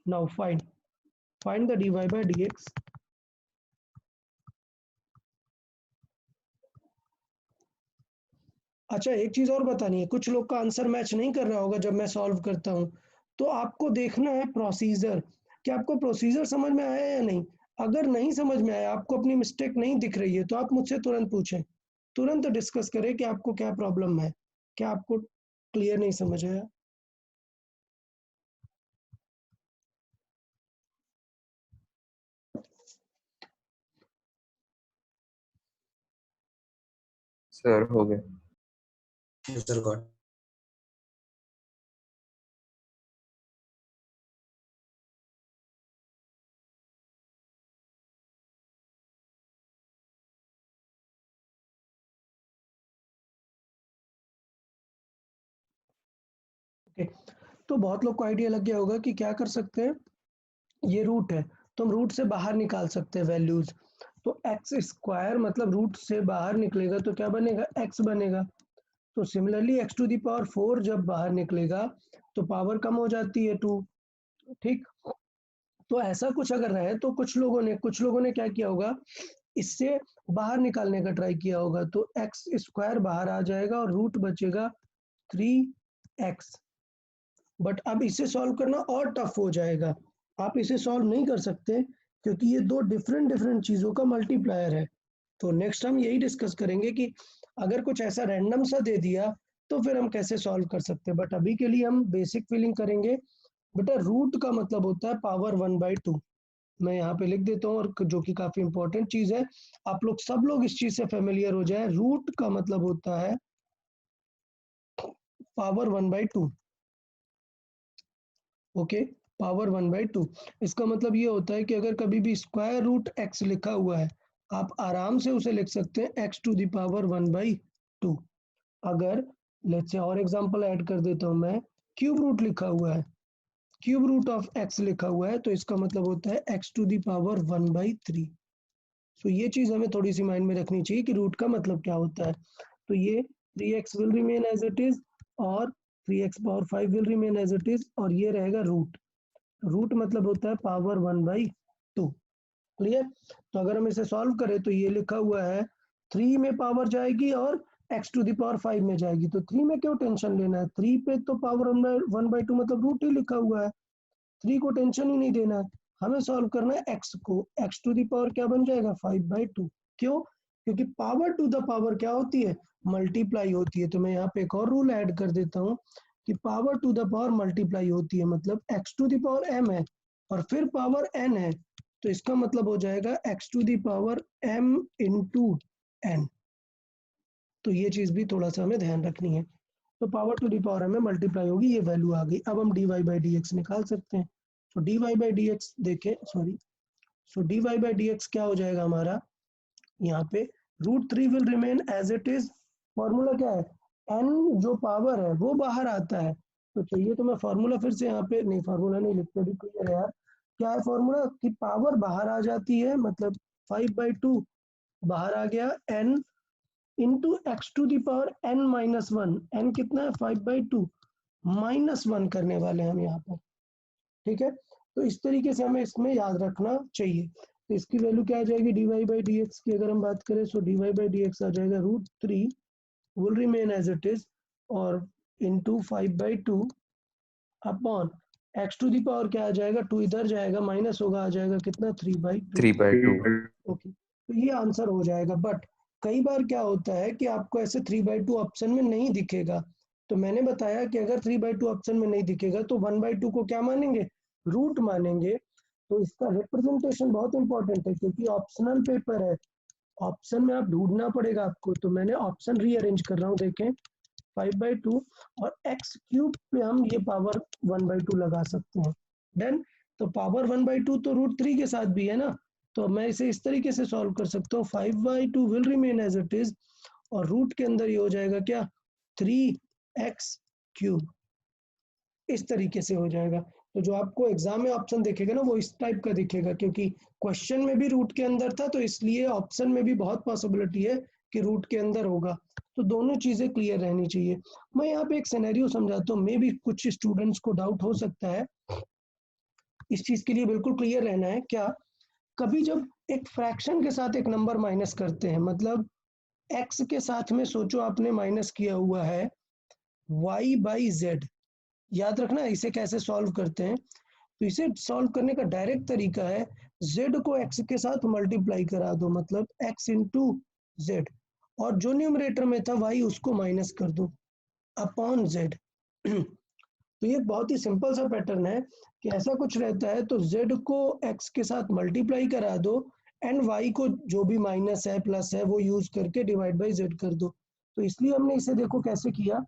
Now find the dy by dx. अच्छा, एक चीज और बतानी है, कुछ लोग का आंसर मैच नहीं कर रहा होगा जब मैं सॉल्व करता हूँ, तो आपको देखना है प्रोसीजर, कि आपको प्रोसीजर समझ में आया या नहीं, अगर नहीं समझ में आया, आपको अपनी मिस्टेक नहीं दिख रही है तो आप मुझसे तुरंत पूछें, तुरंत डिस्कस करें कि आपको क्या प्रॉब्लम है, क्या आपको क्लियर नहीं समझ आया। सर हो गए। Sir got. ओके, तो बहुत लोग को आइडिया लग गया होगा कि क्या कर सकते हैं, ये रूट है तो हम रूट से बाहर निकाल सकते हैं वैल्यूज, तो एक्स स्क्वायर मतलब रूट से बाहर निकलेगा तो क्या बनेगा एक्स बनेगा, तो similarly x to the power 4 जब बाहर निकलेगा तो पावर कम हो जाती है 2, ठीक, तो ऐसा कुछ अगर रहे तो कुछ लोगों ने क्या किया होगा, इससे बाहर निकालने का ट्राई किया होगा, तो एक्स स्क्वायर बाहर आ जाएगा और रूट बचेगा 3x, बट अब इसे सॉल्व करना और टफ हो जाएगा। आप इसे सॉल्व नहीं कर सकते क्योंकि ये दो डिफरेंट चीज़ों का मल्टीप्लायर है। तो नेक्स्ट हम यही डिस्कस करेंगे कि अगर कुछ ऐसा रैंडम सा दे दिया तो फिर हम कैसे सॉल्व कर सकते हैं। बट अभी के लिए हम बेसिक फीलिंग करेंगे। बेटा रूट का मतलब होता है पावर 1/2। मैं यहाँ पे लिख देता हूँ, और जो कि काफी इंपॉर्टेंट चीज है, आप लोग सब लोग इस चीज से फेमिलियर हो जाए। रूट का मतलब होता है पावर 1/2। Okay, power 1/2। इसका मतलब ये होता है कि अगर कभी भी स्क्वायर रूट एक्स लिखा हुआ है, आप आराम से उसे लिख सकते हैं एक्स टू द पावर 1/2। अगर लेट्स से और एग्जांपल ऐड कर देता हूँ मैं, क्यूब रूट लिखा हुआ है, क्यूब रूट ऑफ एक्स लिखा हुआ है, तो इसका मतलब होता है एक्स टू द पावर 1/3। सो ये चीज हमें थोड़ी सी माइंड में रखनी चाहिए कि रूट का मतलब क्या होता है। तो ये 3x will remain as it is, और 3x⁵ will remain as it is, और ये रहेगा रूट। रूट मतलब होता है पावर 1/2। क्लियर? तो अगर हम इसे सॉल्व करें तो ये लिखा हुआ है 3 में पावर जाएगी और x⁵ में जाएगी। तो 3 में क्यों टेंशन लेना है, 3 पे तो पावर 1/2 मतलब रूट ही लिखा हुआ है। 3 को टेंशन ही नहीं देना है, हमें सॉल्व करना है x को। x⁵ क्या बन जाएगा 5/2। क्यों? क्योंकि पावर टू द पावर क्या होती है, मल्टीप्लाई होती है। तो मैं यहाँ पे एक और रूल ऐड कर देता हूँ कि power to the power multiply होती है, मतलब x⁵m है और फिर पावर n है, तो इसका मतलब हो जाएगा x⁵m इंटू n। तो ये चीज भी थोड़ा सा हमें ध्यान रखनी है। तो पावर टू द पावर में मल्टीप्लाई होगी, ये वैल्यू आ गई। अब हम dy/dx निकाल सकते हैं। तो dy/dx देखें, सॉरी, सो dy/dx क्या हो जाएगा हमारा, यहाँ पे √3 will remain as it is. Formula क्या है, n जो पावर है वो बाहर आता है। तो चाहिए तो मैं फॉर्मूला फिर से यहाँ पे, नहीं फॉर्मूला नहीं लिखते भी क्लियर है यार। क्या है फॉर्मूला, कि पावर बाहर आ जाती है, मतलब 5/2 बाहर आ गया, n इंटू x⁵n-1। n कितना है 5/2, -1 करने वाले हैं हम यहाँ पर। ठीक है, तो इस तरीके से हमें इसमें याद रखना चाहिए। तो इसकी वैल्यू क्या आ जाएगी dy/dx की, अगर हम बात करें तो dy/dx आ जाएगा √3 will remain as it is, और इंटू 5/2 अपॉन x⁵ क्या आ जाएगा, 2 इधर जाएगा, माइनस होगा, आ जाएगा कितना 3/2। 3/2। ओके, तो ये आंसर हो जाएगा। बट कई बार क्या होता है कि आपको ऐसे 3/2 ऑप्शन में नहीं दिखेगा। तो मैंने बताया कि अगर 3/2 ऑप्शन में नहीं दिखेगा तो 1/2 को क्या मानेंगे, रूट मानेंगे। तो इसका रिप्रेजेंटेशन बहुत इंपॉर्टेंट है क्योंकि ऑप्शनल पेपर है, ऑप्शन में आप ढूंढना पड़ेगा आपको। तो मैंने ऑप्शन रीअरेंज कर रहा हूँ, देखें 5/2 और x³ पे हम ये पावर 1/2 लगा सकते हैं। देन तो पावर 1/2 तो √3 के साथ भी है ना, तो मैं इसे इस तरीके से सॉल्व कर सकता हूँ, 5/2 will remain as it is, और रूट के अंदर ये हो जाएगा क्या 3x³। इस तरीके से हो जाएगा। तो जो आपको एग्जाम में ऑप्शन दिखेगा ना वो इस टाइप का दिखेगा, क्योंकि क्वेश्चन में भी रूट के अंदर था, तो इसलिए ऑप्शन में भी बहुत पॉसिबिलिटी है कि रूट के अंदर होगा। तो दोनों चीजें क्लियर रहनी चाहिए। मैं यहाँ पे एक सिनेरियो समझाता हूँ, मे भी कुछ स्टूडेंट्स को डाउट हो सकता है, इस चीज के लिए बिल्कुल क्लियर रहना है। क्या, कभी जब एक फ्रैक्शन के साथ एक नंबर माइनस करते हैं, मतलब एक्स के साथ में सोचो आपने माइनस किया हुआ है y/z, याद रखना इसे कैसे सॉल्व करते हैं। तो इसे सॉल्व करने का डायरेक्ट तरीका है, z को x के साथ मल्टीप्लाई करा दो, मतलब x इंटू जेड, और जो न्यूमरेटर में था y उसको माइनस कर दो अपॉन z। तो ये बहुत ही सिंपल सा पैटर्न है कि ऐसा कुछ रहता है तो z को x के साथ मल्टीप्लाई करा दो, एंड y को जो भी माइनस है प्लस है वो यूज करके डिवाइड बाई z कर दो। तो इसलिए हमने इसे देखो कैसे किया,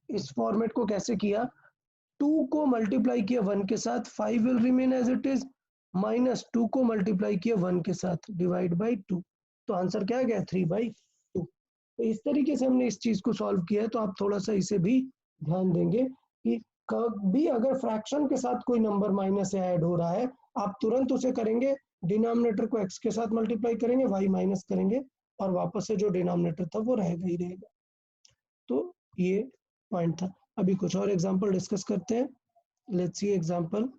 इस फॉर्मेट को कैसे किया, 2 को मल्टीप्लाई किया 1 के साथ, 5 will remain as it is, -2 को मल्टीप्लाई किया 1 के साथ, डिवाइड बाई 2। तो आंसर क्या गया 3/2। तो इस तरीके से हमने इस चीज को सॉल्व किया है। तो आप थोड़ा सा इसे भी ध्यान देंगे कि कभी अगर फ्रैक्शन के साथ कोई नंबर माइनस या ऐड हो रहा है, आप तुरंत उसे करेंगे, डिनोमिनेटर को x के साथ मल्टीप्लाई करेंगे, y माइनस करेंगे, और वापस से जो डिनोमिनेटर था वो रहेगा ही रहेगा। तो ये पॉइंट था। अभी कुछ और एग्जांपल डिस्कस करते हैं। Let's see example.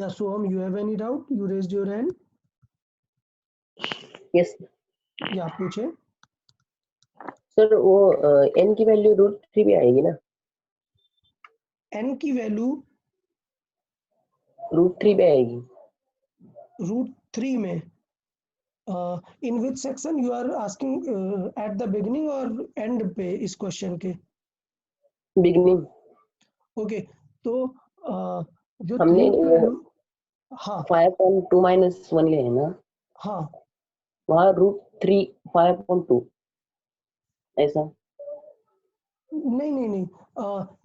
Yeah Soham, you have any doubt? You raised your hand. Yes yeah पूछे। सर, वो n की वैल्यू √3 भी आएगी ना? n की वैल्यू √3 पे आएगी। √3 में in which section you are asking, at the beginning और एंड पे इस क्वेश्चन के? बिगनिंग। ओके, तो जो हमने 3 की वैल्यू, हाँ 5.2 - 1 ले है ना, हाँ वहाँ √3 5.2 ऐसा। नहीं नहीं नहीं,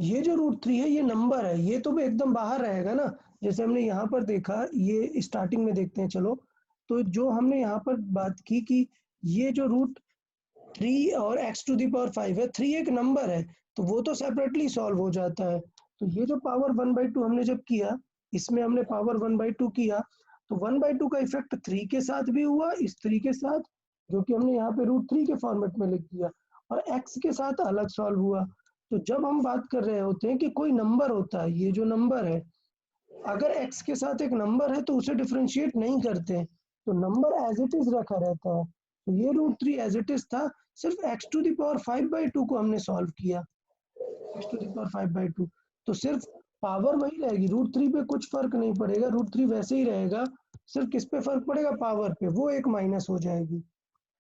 ये जो √3 है ये नंबर है, ये तो एकदम बाहर रहेगा ना। जैसे हमने यहाँ पर देखा, ये स्टार्टिंग में देखते हैं चलो। तो जो हमने यहाँ पर बात की कि ये जो √3 और x⁵ है, 3 एक नंबर है, तो वो तो सेपरेटली सॉल्व हो जाता है। तो ये जो पावर 1/2 हमने जब किया, इसमें हमने पावर 1/2 किया, तो 1/2 का इफेक्ट 3 के साथ भी हुआ, इस 3 के साथ, जो कि हमने यहाँ पे √3 के फॉर्मेट में लिख दिया, और x के साथ अलग सॉल्व हुआ। तो जब हम बात कर रहे होते हैं कि कोई नंबर होता है, ये जो नंबर है, अगर x के साथ एक नंबर है तो उसे डिफरेंशिएट नहीं करते, तो नंबर एज इट इज रखा रहता है। तो ये √3 एज इट इज था, सिर्फ x⁵ को हमने सॉल्व किया, x⁵ तो सिर्फ पावर वही रहेगी, √3 पे कुछ फर्क नहीं पड़ेगा, √3 वैसे ही रहेगा, सिर्फ किस पे फर्क पड़ेगा, पावर पे, वो एक माइनस हो जाएगी।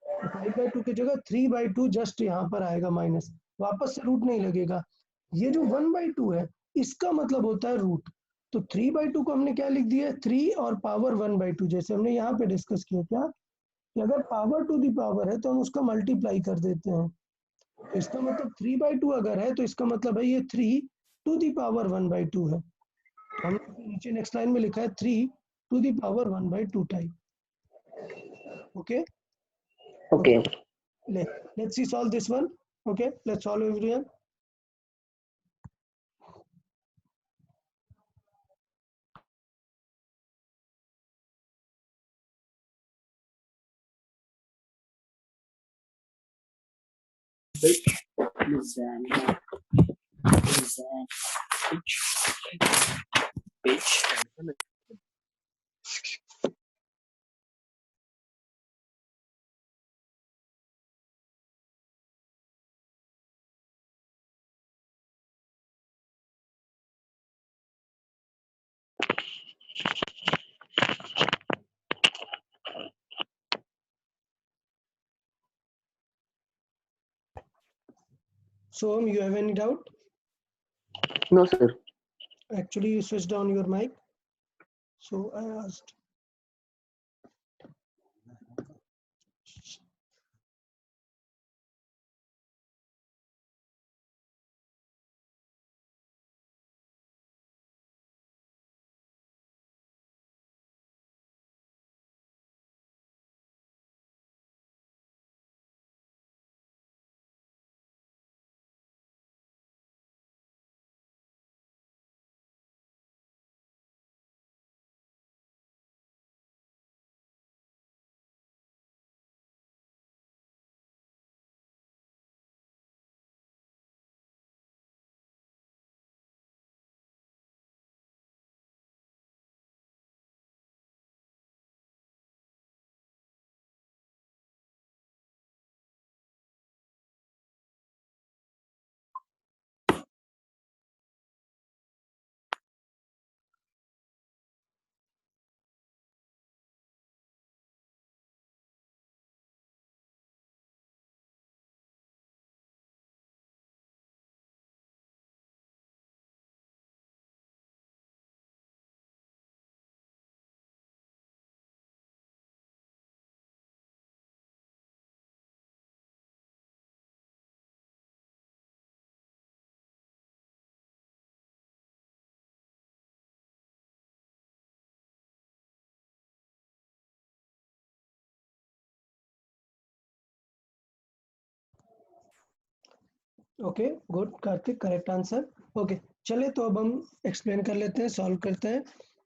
तो 5/2 की जगह 3/2 जस्ट यहाँ पर आएगा माइनस, वापस से रूट नहीं लगेगा। ये जो 1/2 है, इसका मतलब होता है रूट। तो 3/2 को हमने क्या लिख दिया, 3 और पावर 1/2, जैसे हमने यहाँ पे डिस्कस किया क्या, कि अगर पावर टू दी पावर है तो हम उसका मल्टीप्लाई कर देते हैं। तो इसका मतलब 3/2 अगर है तो इसका मतलब है ये 3 टू दी पावर 1/2 है। तो हमने नीचे नेक्स्ट लाइन में लिखा है 3 to the power 1/2 type. Okay okay. let's see solve this one. Okay, let's solve everyone. So, you have any doubt? No, sir. Actually, you switched on your mic. So I asked. Okay good Kartik, correct answer. Okay चले, तो अब हम explain कर लेते हैं, solve करते हैं।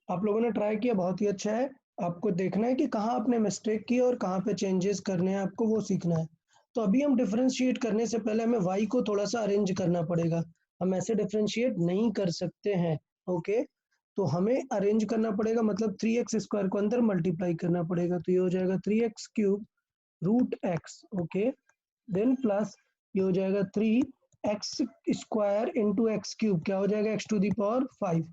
आप लोगों ने ट्राई किया, बहुत ही अच्छा है। आपको देखना है कि कहाँ आपने मिस्टेक की और कहाँ पे चेंजेस करने हैं, आपको वो सीखना है। तो अभी हम डिफरेंशिएट करने से पहले हमें y को थोड़ा सा अरेंज करना पड़ेगा, हम ऐसे डिफरेंशिएट नहीं कर सकते हैं। ओके, तो हमें अरेंज करना पड़ेगा, मतलब 3x² को अंदर मल्टीप्लाई करना पड़ेगा, तो ये हो जाएगा 3x³ root x, okay, then plus ये हो जाएगा 3x² इंटू x³ क्या हो जाएगा x⁵,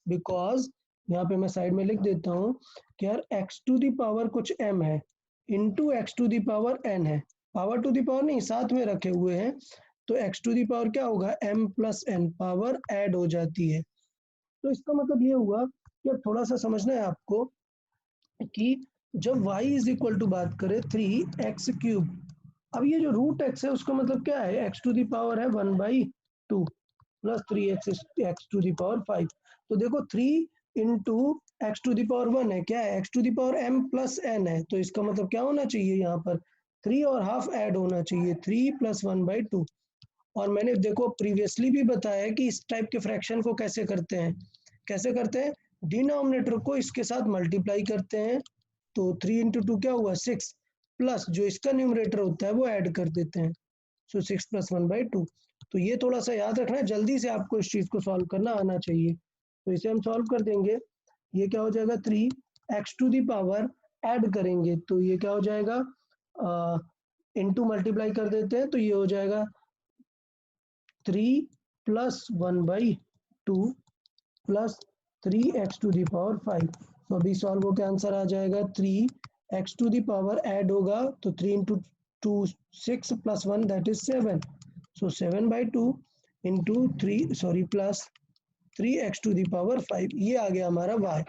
बिकॉज यहाँ पे मैं साइड में लिख देता हूँ कि यार x⁵ कुछ m है इंटू x⁵n है, पावर टू द पावर नहीं साथ में रखे हुए हैं, तो x⁵ क्या होगा m plus n, power add हो जाती है। तो इसका मतलब ये हुआ कि अब थोड़ा सा समझना है आपको कि जब y इज इक्वल टू बात करें 3x³, अब ये जो रूट x है उसका मतलब क्या है, x⁵ है 1/2 प्लस 3x⁵, तो देखो 3 इंटू x⁵1 है, क्या है x⁵m प्लस n है, तो इसका मतलब क्या होना चाहिए यहाँ पर 3 और हाफ ऐड होना चाहिए, 3 + 1/2। और मैंने देखो प्रीवियसली भी बताया कि इस टाइप के फ्रैक्शन को कैसे करते हैं, डिनोमिनेटर को इसके साथ मल्टीप्लाई करते हैं, तो 3 इंटू 2 क्या हुआ 6, प्लस जो इसका न्यूमरेटर होता है वो ऐड कर देते हैं, सो 6 + 1/2। तो ये थोड़ा सा याद रखना है, जल्दी से आपको इस चीज़ को सॉल्व करना आना चाहिए। तो इसे हम सॉल्व कर देंगे, ये क्या हो जाएगा 3x⁵ ऐड करेंगे, तो ये क्या हो जाएगा इंटू मल्टीप्लाई कर देते हैं, तो ये हो जाएगा 3 + 1/2 प्लस 3x⁵, तो अभी सॉल्व होकर आंसर आ जाएगा 3x⁵ ऐड होगा, तो 3 into 2 6 + 1 that is 7, so 7/2 into 3 plus 3x⁵, ये आ गया हमारा y।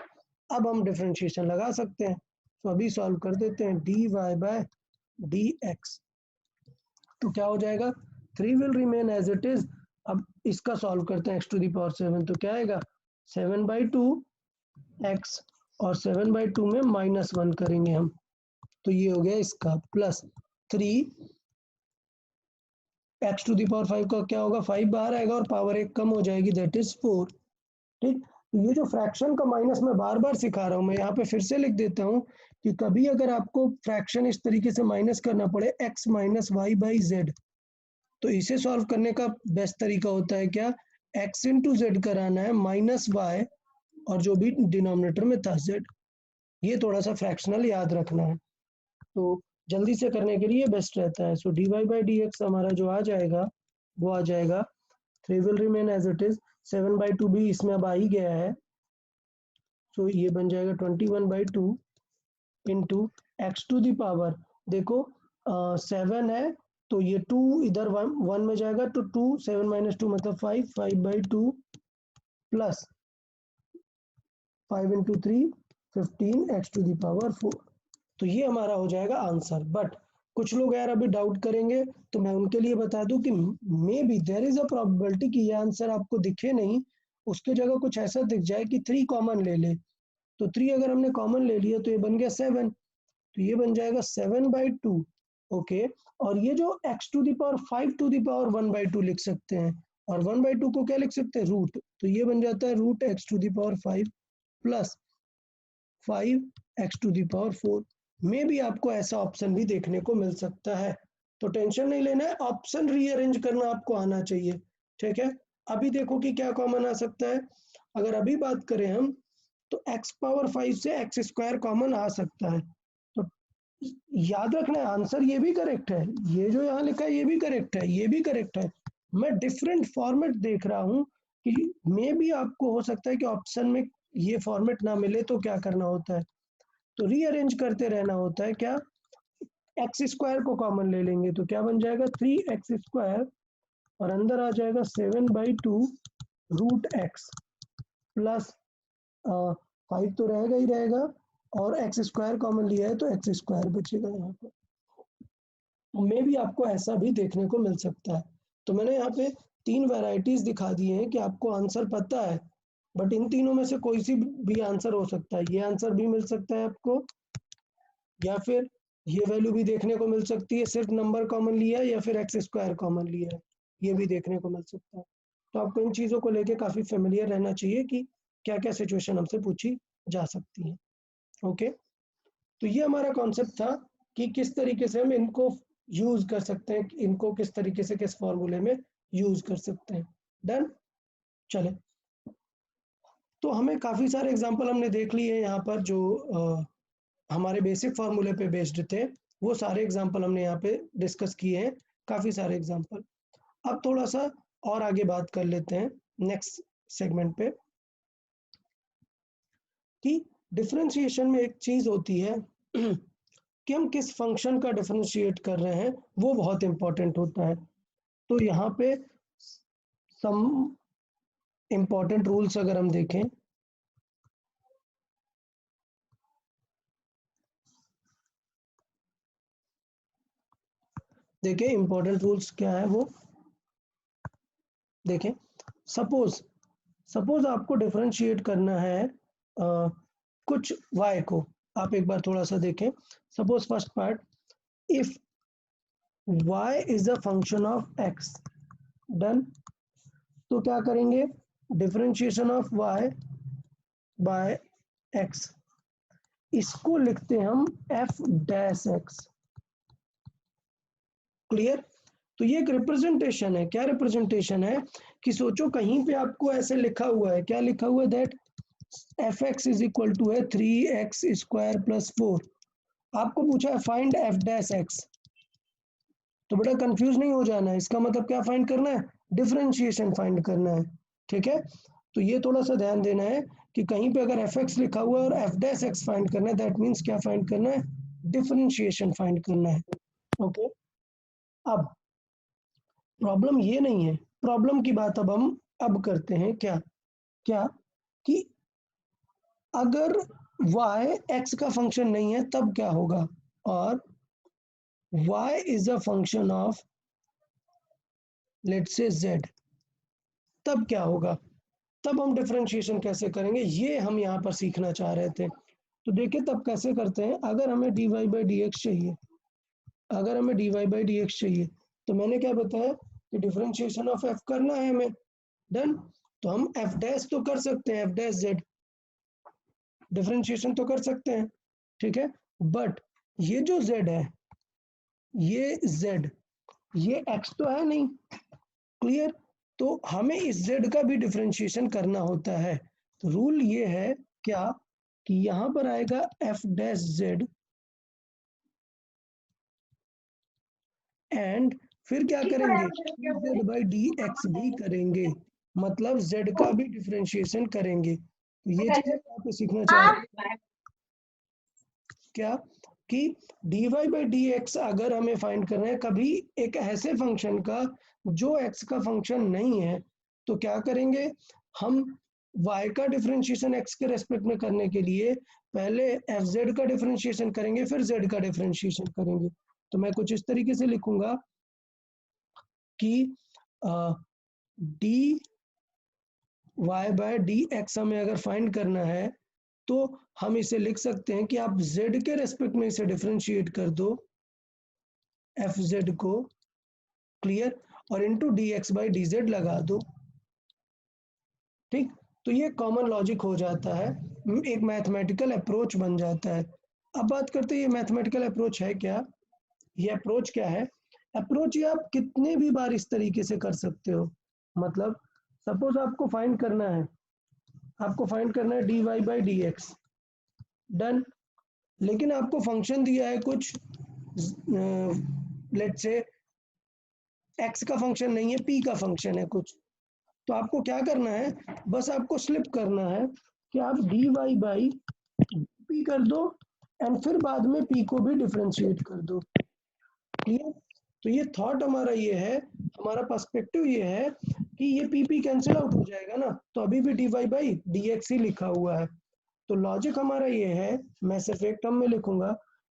अब हम डिफरेंशिएशन लगा सकते हैं, तो अभी सॉल्व कर देते हैं dy/dx, तो क्या हो जाएगा 3 will remain as it is. अब इसका सॉल्व करते हैं x⁵7, तो क्या आएगा 7/2 x और 7/2 में -1 करेंगे हम, तो ये हो गया इसका प्लस 3 x⁵5 का क्या होगा 5 बाहर आएगा और पावर 1 कम हो जाएगी दैट इज 4, ठीक। तो ये जो फ्रैक्शन का माइनस मैं बार बार सिखा रहा हूँ, मैं यहाँ पे फिर से लिख देता हूँ कि कभी अगर आपको फ्रैक्शन इस तरीके से माइनस करना पड़े x - y/z, तो इसे सॉल्व करने का बेस्ट तरीका होता है क्या, x इंटू z कराना है माइनस y और जो भी डिनोमिनेटर में था z, ये थोड़ा सा फ्रैक्शनल याद रखना है, तो जल्दी से करने के लिए बेस्ट रहता है। सो dy/dx हमारा जो आ जाएगा वो आ जाएगा 3 will remain as it is, 7/2 भी इसमें अब आ ही गया है, सो ये बन जाएगा 21/2 इंटू x⁵, देखो 7 है तो ये 2 इधर 1 में जाएगा, तो 2 7 - 2 मतलब 5/2 प्लस 5 इंटू 3 15 x⁴, तो ये हमारा हो जाएगा आंसर। बट कुछ लोग यार अभी डाउट करेंगे, तो मैं उनके लिए बता दूं कि maybe there is a probability कि ये आंसर आपको दिखे नहीं, उसके जगह कुछ ऐसा दिख जाए कि 3 कॉमन ले ले, तो 3 अगर हमने कॉमन ले लिया तो ये बन गया 7, तो ये बन जाएगा 7/2, ओके। और ये जो x⁵5 टू द पावर 1/2 लिख सकते हैं, और 1/2 को क्या लिख सकते हैं रूट, तो ये बन जाता है रूट x⁵5 प्लस 5x⁴, में भी आपको ऐसा ऑप्शन भी देखने को मिल सकता है, तो टेंशन नहीं लेना है, ऑप्शन रीअरेंज करना आपको आना चाहिए, ठीक है। अभी देखो कि क्या कॉमन आ सकता है, अगर अभी बात करें हम तो x⁵ से x² कॉमन आ सकता है, तो याद रखना है आंसर ये भी करेक्ट है, ये जो यहाँ लिखा है ये भी करेक्ट है, ये भी करेक्ट है, मैं डिफरेंट फॉर्मेट देख रहा हूँ कि मे भी आपको हो सकता है कि ऑप्शन में ये फॉर्मेट ना मिले, तो क्या करना होता है, तो रीअरेंज करते रहना होता है, क्या x² को कॉमन ले लेंगे, तो क्या बन जाएगा 3x² और अंदर आ जाएगा 7/2 रूट x प्लस 5 तो रहेगा ही रहेगा, और x² कॉमन लिया है तो x² बचेगा यहाँ पर, में भी आपको ऐसा भी देखने को मिल सकता है। तो मैंने यहाँ पे 3 वैरायटीज दिखा दी हैं कि आपको आंसर पता है, बट इन तीनों में से कोई सी भी आंसर हो सकता है, ये आंसर भी मिल सकता है आपको, या फिर ये वैल्यू भी देखने को मिल सकती है, सिर्फ नंबर कॉमन लिया है या फिर x² कॉमन लिया है, ये भी देखने को मिल सकता है। तो आपको इन चीज़ों को लेके काफ़ी फेमिलियर रहना चाहिए कि क्या क्या सिचुएशन हमसे पूछी जा सकती है, ओके। तो ये हमारा कॉन्सेप्ट था कि किस तरीके से हम इनको यूज़ कर सकते हैं, इनको किस तरीके से किस फॉर्मूले में यूज़ कर सकते हैं। डन, चले। तो हमें काफ़ी सारे एग्जाम्पल हमने देख लिए हैं यहाँ पर जो हमारे बेसिक फार्मूले पे बेस्ड थे, वो सारे एग्जाम्पल हमने यहाँ पे डिस्कस किए हैं, काफ़ी सारे एग्जाम्पल। अब थोड़ा सा और आगे बात कर लेते हैं नेक्स्ट सेगमेंट पे कि डिफरेंशिएशन में एक चीज़ होती है कि हम किस फंक्शन का डिफरेंशिएट कर रहे हैं, वो बहुत इंपॉर्टेंट होता है। तो यहाँ पे सम इंपॉर्टेंट रूल्स अगर हम देखें, देखें इंपॉर्टेंट रूल्स क्या है वो देखें। सपोज आपको डिफरेंशिएट करना है कुछ y को, आप एक बार थोड़ा सा देखें। Suppose first part, if y is a function of x, done. तो क्या करेंगे, differentiation of y by x, इसको लिखते हैं हम f डैश x। क्लियर। तो ये एक रिप्रेजेंटेशन है। क्या रिप्रेजेंटेशन है कि सोचो कहीं पे आपको ऐसे लिखा हुआ है, क्या लिखा हुआ है, that f x is equal to है 3x स्क्वायर प्लस 4। आपको पूछा है फाइंड एफ डैश एक्स, तो बेटा कंफ्यूज नहीं हो जाना है। इसका मतलब क्या फाइंड करना है, डिफरेंशिएशन फाइंड करना है। ठीक है, तो ये थोड़ा सा ध्यान देना है कि कहीं पे अगर एफ एक्स लिखा हुआ है और एफ डैश एक्स फाइंड करना है, दैट मीन्स क्या फाइंड करना है, डिफरेंशिएशन फाइंड करना है। ओके, अब प्रॉब्लम ये नहीं है, प्रॉब्लम की बात अब करते हैं क्या क्या कि अगर y x का फंक्शन नहीं है तब क्या होगा, और y is a function of let's say z, तब क्या होगा, तब हम डिफरेंशिएशन कैसे करेंगे, ये हम यहाँ पर सीखना चाह रहे थे। तो देखिए तब कैसे करते हैं। अगर हमें dy बाई डी एक्स चाहिए, अगर हमें dy बाई डी एक्स चाहिए, तो मैंने क्या बताया कि डिफरेंशिएशन ऑफ f करना है हमें, डन। तो हम f डैश तो कर सकते हैं, f डैश z डिफरेंशिएशन तो कर सकते हैं, ठीक है। बट ये जो z है, ये z, ये x तो है नहीं, क्लियर। तो हमें इस z का भी डिफरेंशिएशन करना होता है। तो रूल ये है क्या कि यहां पर आएगा f डैश z, एंड फिर क्या करेंगे, z बाई डी एक्स भी करेंगे, मतलब z का भी डिफरेंशिएशन करेंगे। तो ये चीज हम यहाँ पे सीखना चाह रहे हैं क्या कि dy बाई डी एक्स अगर हमें फाइंड करना है कभी एक ऐसे फंक्शन का जो x का फंक्शन नहीं है, तो क्या करेंगे हम, y का डिफरेंशिएशन x के रेस्पेक्ट में करने के लिए पहले fz का डिफरेंशिएशन करेंगे, फिर z का डिफरेंशिएशन करेंगे। तो मैं कुछ इस तरीके से लिखूंगा कि dy बाय डी एक्स हमें अगर फाइंड करना है, तो हम इसे लिख सकते हैं कि आप z के रेस्पेक्ट में इसे डिफरेंशिएट कर दो, fz को, क्लियर, और इनटू dx बाई dz लगा दो। ठीक, तो ये कॉमन लॉजिक हो जाता है, एक मैथमेटिकल अप्रोच बन जाता है। अब बात करते हैं ये मैथमेटिकल अप्रोच है क्या, ये अप्रोच क्या है। अप्रोच ये आप कितने भी बार इस तरीके से कर सकते हो। मतलब सपोज आपको फाइंड करना है, dy by D x, done. लेकिन आपको फंक्शन दिया है कुछ, लेट्स से x का फंक्शन नहीं है, p का फंक्शन है कुछ। तो आपको क्या करना है, बस आपको स्लिप करना है कि आप dy बाई p कर दो, एंड फिर बाद में p को भी डिफरेंशिएट कर दो, क्लियर। तो ये थॉट हमारा ये है, हमारा पर्सपेक्टिव ये है कि ये p कैंसिल आउट हो जाएगा ना, तो अभी भी dy बाई dx ही लिखा हुआ है। तो लॉजिक हमारा ये है, मैं सिर्फ एक टर्म में लिखूंगा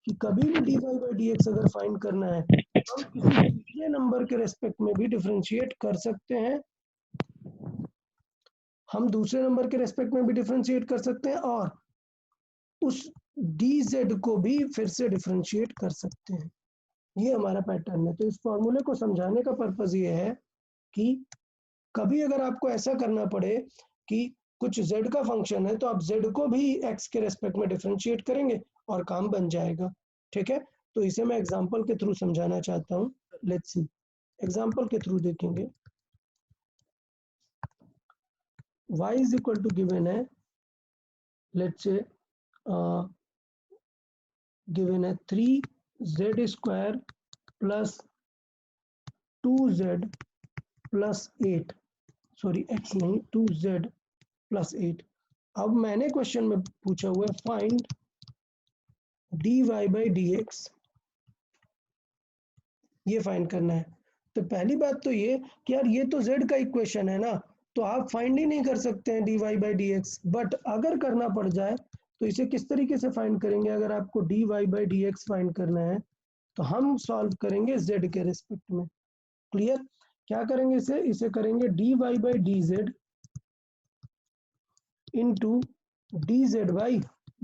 कि कभी भी dy बाई dx अगर फाइंड करना है, हम किसी दूसरे नंबर के रेस्पेक्ट में भी डिफरेंशिएट कर सकते हैं, हम दूसरे नंबर के रेस्पेक्ट में भी डिफरेंशिएट कर सकते हैं, और उस dz को भी फिर से डिफरेंशिएट कर सकते हैं। ये हमारा पैटर्न है। तो इस फॉर्मूले को समझाने का पर्पज ये है कि कभी अगर आपको ऐसा करना पड़े कि कुछ z का फंक्शन है, तो आप z को भी x के रेस्पेक्ट में डिफरेंशिएट करेंगे और काम बन जाएगा, ठीक है। तो इसे मैं एग्जांपल के थ्रू समझाना चाहता हूँ। लेट्स सी, एग्जांपल के थ्रू देखेंगे। y is equal to given है लेट्स से गिवन है 3z square plus 2z plus 8, sorry x नहीं 2z प्लस 8। अब मैंने क्वेश्चन में पूछा हुआ है फाइंड dy बाई dx, ये फाइंड करना है। तो पहली बात तो ये कि यार ये तो z का इक्वेशन है ना, तो आप फाइंड ही नहीं कर सकते हैं dy बाई dx। बट अगर करना पड़ जाए तो इसे किस तरीके से फाइंड करेंगे? अगर आपको dy बाई dx फाइंड करना है तो हम सॉल्व करेंगे z के रिस्पेक्ट में। क्लियर? क्या करेंगे इसे करेंगे dy by dz into dz by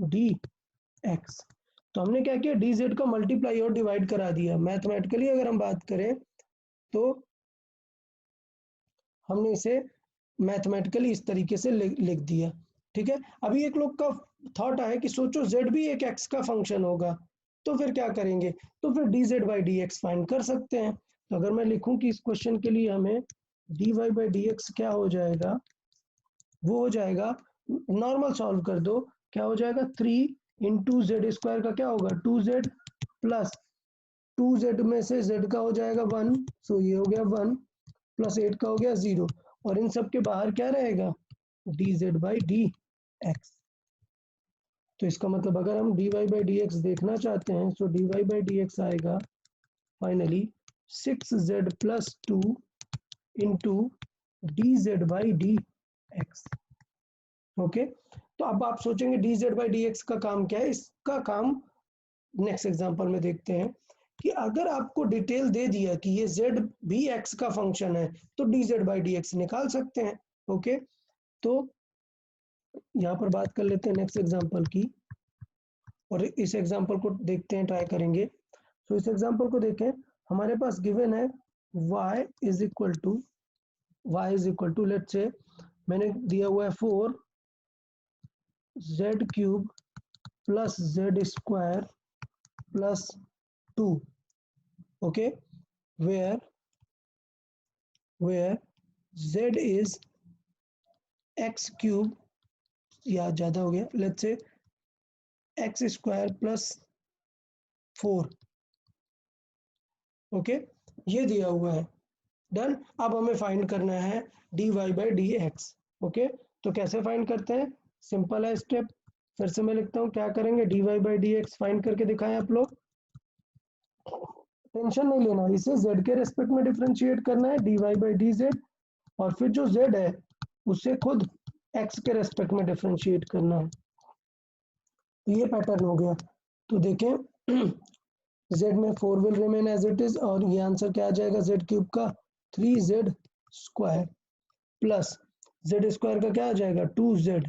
dx। तो हमने क्या किया, dz को मल्टीप्लाई और डिवाइड करा दिया। मैथमेटिकली अगर हम बात करें तो हमने इसे मैथमेटिकली इस तरीके से लिख दिया। ठीक है, अभी एक लोग का थॉट आया कि सोचो z भी एक x का फंक्शन होगा, तो फिर क्या करेंगे? तो फिर dz बाई dx फाइंड कर सकते हैं। तो अगर मैं लिखूं कि इस क्वेश्चन के लिए हमें dy बाई dx क्या हो जाएगा, वो हो जाएगा, नॉर्मल सॉल्व कर दो, क्या हो जाएगा 3 इंटू जेड स्क्वायर का क्या होगा 2z प्लस 2z में से z का हो जाएगा 1, सो ये हो गया 1 प्लस 8 का हो गया 0, और इन सब के बाहर क्या रहेगा dz बाई dx। तो इसका मतलब अगर हम dy बाई dx देखना चाहते हैं तो dy बाई dx आएगा finally 6z plus 2 into dz by dx। Okay, तो अब आप सोचेंगे dz बाई dx का काम क्या है? इसका काम नेक्स्ट एग्जांपल में देखते हैं कि अगर आपको डिटेल दे दिया कि ये z भी x का फंक्शन है तो dz बाई dx निकाल सकते हैं। ओके, तो यहाँ पर बात कर लेते हैं नेक्स्ट एग्जांपल की, और इस एग्जांपल को देखते हैं, ट्राई करेंगे। तो इस एग्जांपल को देखें, हमारे पास गिवन है y is equal to let's say मैंने दिया हुआ है 4z cube plus z square plus 2, okay, where z is x cube, या ज्यादा हो गया, let's say x square plus 4, okay, ये दिया हुआ है। डन। अब हमें फाइंड करना है dy बाई dx। ओके, तो कैसे फाइंड करते हैं? सिंपल है स्टेप, फिर से मैं लिखता हूँ। क्या करेंगे, dy बाई dx फाइंड करके दिखाएं आप लोग, टेंशन नहीं लेना, इसे z के रेस्पेक्ट में डिफरेंशिएट करना है dy बाई dz, और फिर जो z है उसे खुद x के रेस्पेक्ट में डिफरेंशिएट करना है। तो ये पैटर्न हो गया। तो देखें z में 4 will remain as it is, और ये आंसर क्या आ जाएगा z क्यूब का 3z square plus z square का क्या आ जाएगा 2z,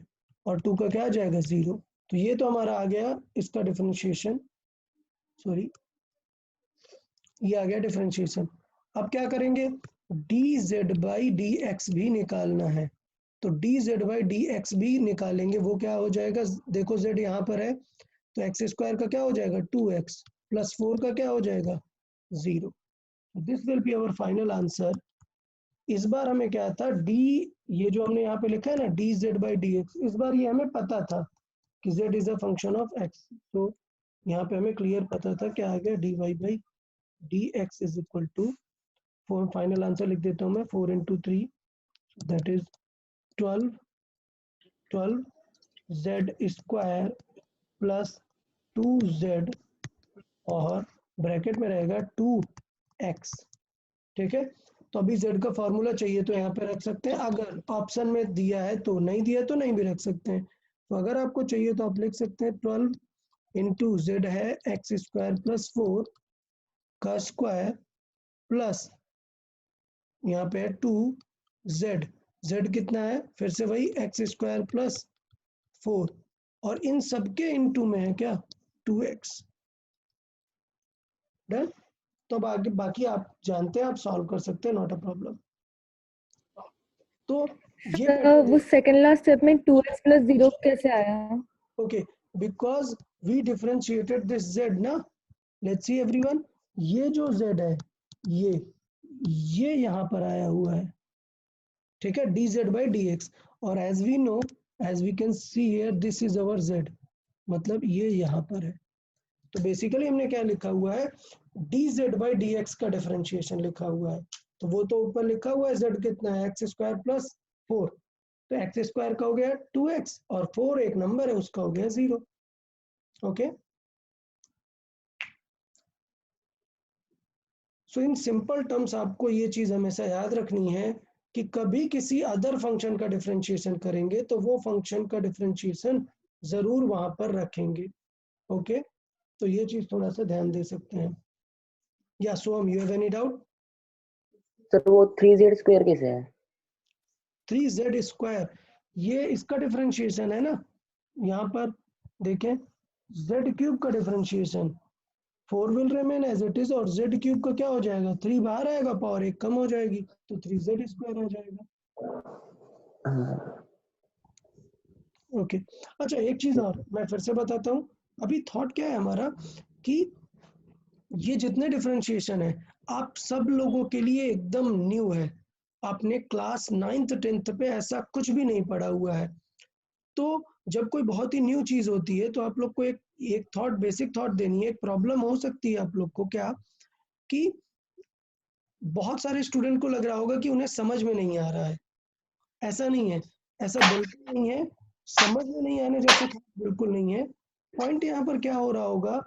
और 2 का क्या आ जाएगा 0। तो ये तो हमारा आ गया इसका डिफरेंशिएशन, सॉरी ये आ गया डिफरेंशिएशन। अब क्या करेंगे, dz बाई dx भी निकालना है। तो dz बाई dx भी निकालेंगे, वो क्या हो जाएगा, देखो z यहाँ पर है तो एक्स स्क्वायर का क्या हो जाएगा 2x प्लस 4 का क्या हो जाएगा 0। This will be our final answer. इस बार हमें क्या था, d, ये जो हमने यहाँ पे लिखा है ना dz बाई dx, इस बार ये हमें पता था कि z is a function of x। तो यहाँ पे हमें क्लियर पता था क्या आ गया dy by dx is equal to 4, final answer लिख देता हूँ मैं 4 into 3 that is 12 z square plus 2z, और ब्रैकेट में रहेगा 2x। ठीक है, तो अभी z का फॉर्मूला चाहिए तो यहाँ पे रख सकते हैं, अगर ऑप्शन में दिया है तो, नहीं दिया तो नहीं भी रख सकते हैं। तो अगर आपको चाहिए तो आप लिख सकते हैं 12 इंटू z है x स्क्वायर प्लस 4 का स्क्वायर प्लस यहाँ पे है 2z, z कितना है, फिर से वही x स्क्वायर प्लस 4, और इन सबके इनटू में है क्या 2x। डन। तो अब आगे बाकी आप जानते हैं, आप सॉल्व कर सकते हैं, नॉट अ प्रॉब्लम। तो ये वो सेकंड लास्ट स्टेप में 2x प्लस 0 कैसे आया? Okay, because we differentiated this z ना। लेट्स सी एवरीवन, ये जो z है ये यहाँ पर आया हुआ है, ठीक है, dz बाई dx, और as we know as we can see here this is our z, मतलब ये यहाँ पर है। तो बेसिकली हमने क्या लिखा हुआ है, dz बाई dx का डिफरेंशिएशन लिखा हुआ है। तो वो तो ऊपर लिखा हुआ है z कितना है, एक्स स्क्वायर प्लस 4, तो एक्स स्क्वायर का हो गया 2x और 4 एक नंबर है उसका हो गया 0। Okay, so in simple terms आपको ये चीज हमेशा याद रखनी है कि कभी किसी अदर फंक्शन का डिफरेंशिएशन करेंगे तो वो फंक्शन का डिफरेंशिएशन जरूर वहां पर रखेंगे। ओके, तो ये चीज थोड़ा सा ध्यान दे सकते हैं। Yeah Soham, you have any doubt? Sir वो 3z स्क्वायर कैसे है? 3z स्क्वायर ये इसका डिफरेंशिएशन है ना, यहाँ पर देखें z क्यूब का differentiation, 4 will remain as it is और z क्यूब का क्या हो जाएगा, 3 बाहर आएगा, पावर 1 कम हो जाएगी तो 3z स्क्वायर आ जाएगा। ओके, अच्छा एक चीज और मैं फिर से बताता हूँ। अभी थॉट क्या है हमारा कि ये जितने डिफरेंशिएशन है आप सब लोगों के लिए एकदम न्यू है, आपने क्लास 9th 10th पे ऐसा कुछ भी नहीं पढ़ा हुआ है। तो जब कोई बहुत ही न्यू चीज होती है तो आप लोग को एक थॉट, बेसिक थॉट देनी है। एक प्रॉब्लम हो सकती है आप लोग को क्या, कि बहुत सारे स्टूडेंट को लग रहा होगा कि उन्हें समझ में नहीं आ रहा है। ऐसा नहीं है, ऐसा बिल्कुल नहीं है, समझ में नहीं आने जैसा बिल्कुल नहीं है। पॉइंट यहाँ पर क्या हो रहा होगा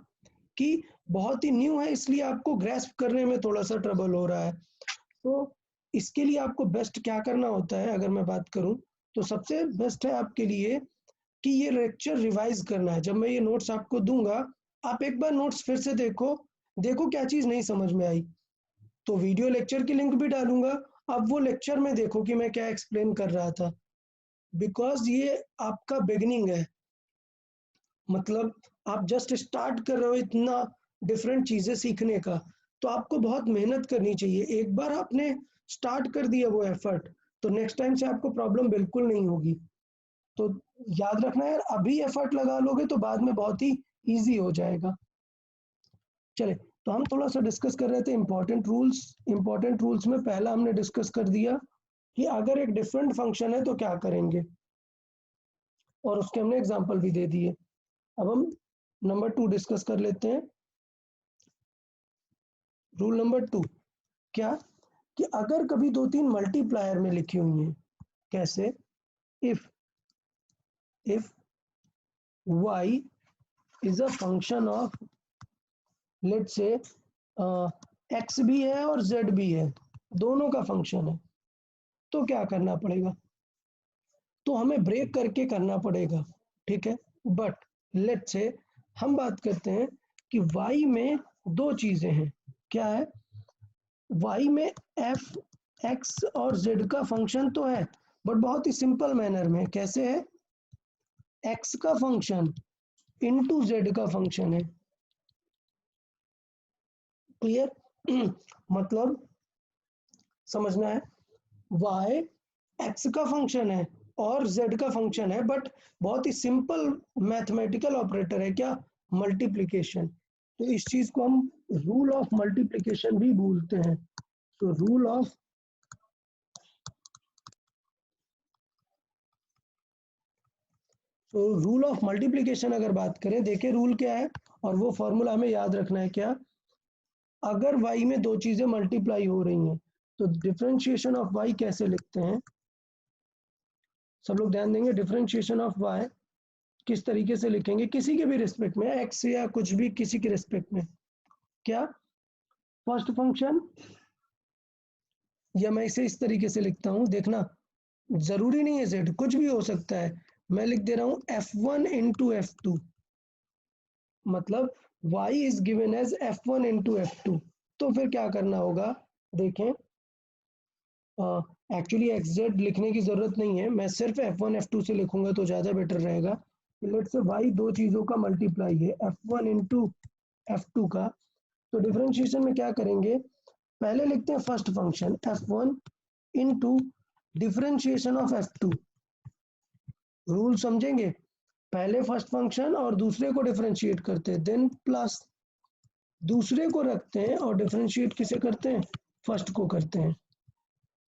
कि बहुत ही न्यू है इसलिए आपको ग्रैस्प करने में थोड़ा सा ट्रबल हो रहा है। तो इसके लिए आपको बेस्ट क्या करना होता है, अगर मैं बात करूं तो सबसे बेस्ट है आपके लिए कि ये लेक्चर रिवाइज करना है। जब मैं ये नोट्स आपको दूंगा आप एक बार नोट्स फिर से देखो क्या चीज नहीं समझ में आई। तो वीडियो लेक्चर की लिंक भी डालूंगा, आप वो लेक्चर में देखो कि मैं क्या एक्सप्लेन कर रहा था। बिकॉज ये आपका बिगिनिंग है, मतलब आप जस्ट स्टार्ट कर रहे हो इतना डिफरेंट चीजें सीखने का, तो आपको बहुत मेहनत करनी चाहिए। एक बार आपने स्टार्ट कर दिया वो एफर्ट तो नेक्स्ट टाइम से आपको प्रॉब्लम बिल्कुल नहीं होगी। तो याद रखना यार, अभी एफर्ट लगा लोगे तो बाद में बहुत ही इजी हो जाएगा। चले, तो हम थोड़ा सा डिस्कस कर रहे थे इंपॉर्टेंट रूल्स। इंपॉर्टेंट रूल्स में पहला हमने डिस्कस कर दिया कि अगर एक डिफरेंट फंक्शन है तो क्या करेंगे, और उसके हमने एग्जांपल भी दे दिए। अब हम नंबर 2 डिस्कस कर लेते हैं। रूल नंबर 2 क्या, कि अगर कभी 2-3 मल्टीप्लायर में लिखी हुई हैं, कैसे, if y is a function of, let's say x भी है और z भी है, दोनों का फंक्शन है, तो क्या करना पड़ेगा, तो हमें ब्रेक करके करना पड़ेगा, ठीक है। बट लेट्स से हम बात करते हैं कि y में दो चीजें हैं, क्या है, y में f x और z का फंक्शन तो है बट बहुत ही सिंपल मैनर में। कैसे है, x का फंक्शन इनटू z का फंक्शन है। क्लियर मतलब समझना है, y x का फंक्शन है और z का फंक्शन है, बट बहुत ही सिंपल मैथमेटिकल ऑपरेटर है, क्या, मल्टीप्लिकेशन। तो इस चीज को हम रूल ऑफ मल्टीप्लिकेशन भी बोलते हैं। तो रूल ऑफ मल्टीप्लिकेशन अगर बात करें, देखिए रूल क्या है और वो फॉर्मूला हमें याद रखना है। क्या, अगर y में दो चीजें मल्टीप्लाई हो रही हैं तो डिफरेंशिएशन ऑफ y कैसे लिखते हैं, सब लोग ध्यान देंगे। डिफरेंशिएशन ऑफ y किस तरीके से लिखेंगे, किसी के भी रिस्पेक्ट में, x या कुछ भी, किसी के रिस्पेक्ट में, क्या, फर्स्ट फंक्शन, या मैं इसे इस तरीके से लिखता हूं, देखना जरूरी नहीं है z, कुछ भी हो सकता है। मैं लिख दे रहा हूं f1 इंटू f2, मतलब y is given as f1 into f2। तो फिर क्या करना होगा, देखें, एक्चुअली xz लिखने की जरूरत नहीं है, मैं सिर्फ f1 f2 से लिखूंगा तो ज्यादा बेटर रहेगा। लेट्स से y दो चीजों का मल्टीप्लाई है, f1 इंटू f2 का। तो डिफरेंशिएशन में क्या करेंगे, पहले लिखते हैं first function f1 into differentiation of f2। Rule समझेंगे, पहले फर्स्ट फंक्शन और दूसरे को डिफरेंशिएट करते हैं, देन प्लस दूसरे को रखते हैं और डिफरेंशिएट किसे करते हैं, फर्स्ट को करते हैं।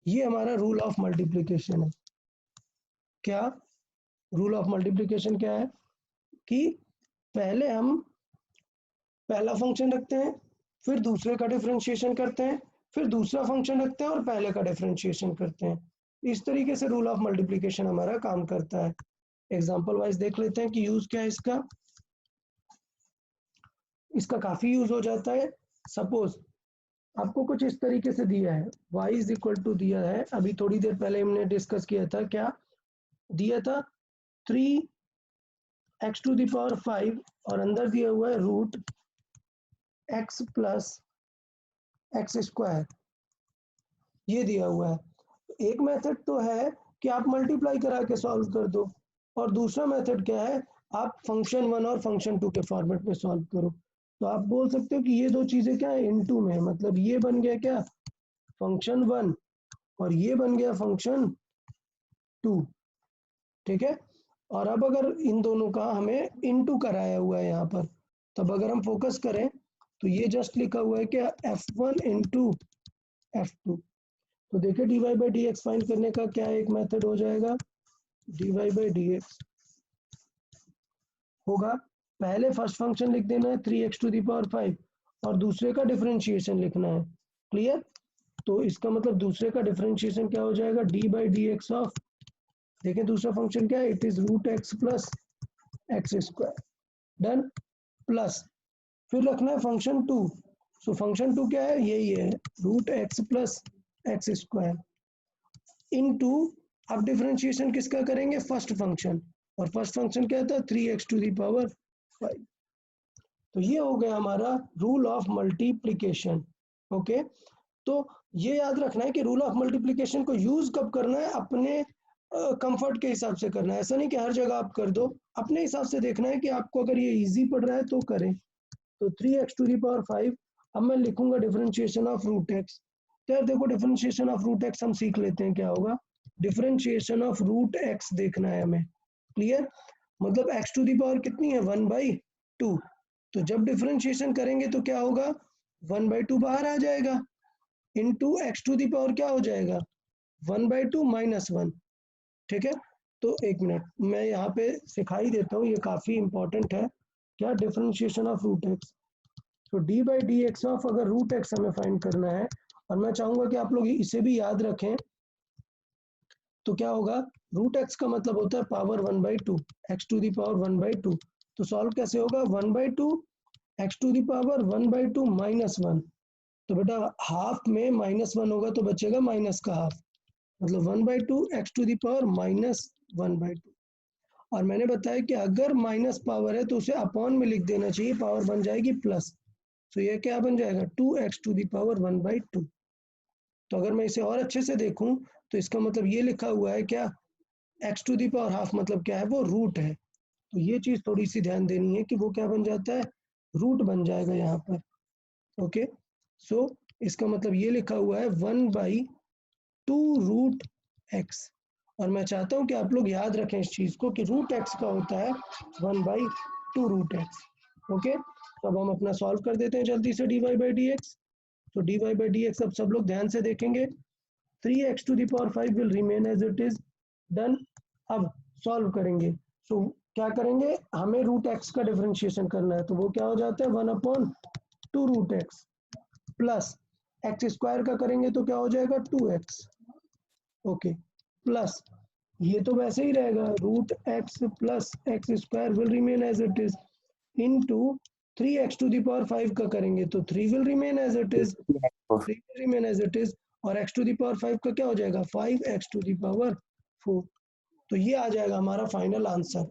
ये हमारा रूल ऑफ मल्टीप्लिकेशन है। क्या, रूल ऑफ मल्टीप्लिकेशन क्या है कि पहले हम पहला फंक्शन रखते हैं, फिर दूसरे का डिफरेंशिएशन करते हैं, फिर दूसरा फंक्शन रखते हैं और पहले का डिफरेंशिएशन करते हैं। इस तरीके से रूल ऑफ मल्टीप्लिकेशन हमारा काम करता है। एग्जांपल वाइज देख लेते हैं कि यूज क्या है इसका। इसका काफी यूज हो जाता है। सपोज आपको कुछ इस तरीके से दिया है, y इज इक्वल टू दिया है, अभी थोड़ी देर पहले हमने डिस्कस किया था, क्या दिया था 3x टू द पावर 5 और अंदर दिया हुआ है root x plus x square, ये दिया हुआ है। एक मेथड तो है कि आप मल्टीप्लाई करा के सॉल्व कर दो, और दूसरा मेथड क्या है, आप फंक्शन 1 और फंक्शन 2 के फॉर्मेट में सॉल्व करो। तो आप बोल सकते हो कि ये दो चीजें क्या है, इनटू में, मतलब ये बन गया क्या फंक्शन 1 और ये बन गया फंक्शन 2, ठीक है। और अब अगर इन दोनों का हमें इनटू कराया हुआ है यहाँ पर, तब अगर हम फोकस करें तो ये जस्ट लिखा हुआ है क्या f1 इंटू f2। तो देखिए dy by D x find करने का क्या एक मेथड हो जाएगा, dy बाई डी एक्स होगा, पहले फर्स्ट फंक्शन लिख देना है 3x टू द पावर 5 और दूसरे का डिफरेंशिएशन लिखना है। क्लियर? तो इसका मतलब दूसरे का डिफरेंशिएशन क्या हो जाएगा, d by D x of, देखें दूसरा फंक्शन क्या है, it is root x plus x square, done, plus फिर रखना है फंक्शन 2। सो फंक्शन 2 क्या है, यही है root x plus x square into, अब डिफरेंशिएशन किसका करेंगे, फर्स्ट फंक्शन, और फर्स्ट फंक्शन क्या था 3x टू द पावर 5। तो ये हो गया हमारा रूल ऑफ मल्टीप्लिकेशन। ओके, तो ये याद रखना है कि रूल ऑफ मल्टीप्लिकेशन को यूज कब करना है, अपने कंफर्ट के हिसाब से करना है। ऐसा नहीं कि हर जगह आप कर दो, अपने हिसाब से देखना है कि आपको अगर ये इजी पड़ रहा है तो करें। तो 3x टू द पावर 5, अब मैं लिखूंगा डिफरेंशिएशन ऑफ रूट एक्स। तो यार देखो डिफरेंशिएशन ऑफ रूट एक्स हम सीख लेते हैं क्या होगा, डिफरेंशिएशन ऑफ रूट एक्स देखना है हमें। क्लियर? मतलब x टू द पावर कितनी है 1/2, तो जब डिफरेंशिएशन करेंगे तो क्या होगा 1/2 बाहर आ जाएगा, into x to the power क्या हो जाएगा 1/2 माइनस 1। ठीक है, तो एक मिनट मैं यहाँ पे सिखाई देता हूँ, ये काफी इंपॉर्टेंट है, क्या डिफरेंशिएशन ऑफ रूट एक्स। तो D by D x of अगर रूट एक्स हमें फाइंड करना है, और मैं चाहूंगा कि आप लोग इसे भी याद रखें, तो क्या होगा, रूट एक्स का मतलब होता है power 1/2, x to the power 1/2। तो सॉल्व कैसे होगा, 1/2 x to the power 1/2 minus 1। तो बेटा हाफ में -1 होगा तो बचेगा माइनस का हाफ, मतलब 1/2 एक्स टू द पावर -1/2। और मैंने बताया कि अगर माइनस पावर है तो उसे अपॉन में लिख देना चाहिए, पावर बन जाएगी प्लस। तो ये क्या बन जाएगा 2x टू द पावर 1/2। तो अगर मैं इसे और अच्छे से देखूं तो इसका मतलब ये लिखा हुआ है क्या, x to the power half मतलब क्या है, वो रूट है। तो ये चीज थोड़ी सी ध्यान देनी है कि वो क्या बन जाता है, रूट बन जाएगा यहाँ पर। ओके, सो इसका मतलब ये लिखा हुआ है 1/2 रूट एक्स। और मैं चाहता हूं कि आप लोग याद रखें इस चीज को कि रूट एक्स का होता है 1/2 रूट एक्स। ओके, तो अब हम अपना सॉल्व कर देते हैं जल्दी से dy बाई डी एक्स। तो dy बाई डी एक्स अब सब लोग ध्यान से देखेंगे, 3x to the power 5 will remain as it is, done. अब सॉल्व करेंगे, सो क्या करेंगे, हमें रूट एक्स का डिफरेंशिएशन करना है, तो वो क्या हो जाता है 1/2 root x plus x square का करेंगे तो क्या हो जाएगा 2x। ओके, प्लस ये तो वैसे ही रहेगा, root x plus x square will remain as it is, into 3x to the power 5 का करेंगे तो 3 will remain as it is, 3 will remain as it is, और x टू द पावर 5 का क्या हो जाएगा 5x टू द पावर 4। तो ये आ जाएगा हमारा फाइनल आंसर।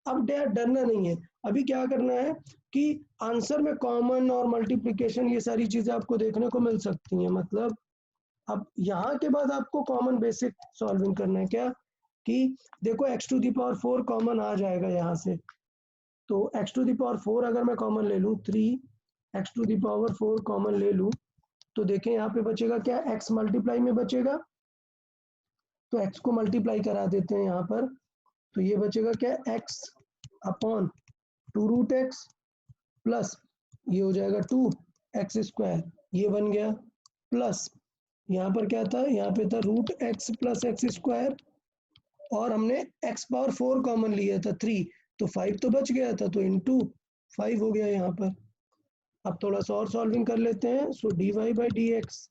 अब डरना नहीं है, अभी क्या करना है कि आंसर में कॉमन और मल्टीप्लिकेशन ये सारी चीजें आपको देखने को मिल सकती हैं। मतलब अब यहाँ के बाद आपको कॉमन बेसिक सॉल्विंग करना है, क्या कि देखो x to the power 4 common आ जाएगा यहाँ से, तो x टू द पावर 4 अगर मैं कॉमन ले लूँ, 3x to the power 4 common ले लूँ, तो देखें यहाँ पे बचेगा क्या, x मल्टीप्लाई में बचेगा, तो x को मल्टीप्लाई करा देते हैं यहाँ पर, तो ये बचेगा क्या x upon 2 root x plus ये हो जाएगा 2x स्क्वायर, ये बन गया, प्लस यहाँ पर क्या था, यहाँ पे था root x plus x square और हमने x पावर 4 कॉमन लिया था 3, तो 5 तो बच गया था, तो इंटू 5 हो गया यहाँ पर। अब थोड़ा सा और सॉल्विंग कर लेते हैं। So dy by D x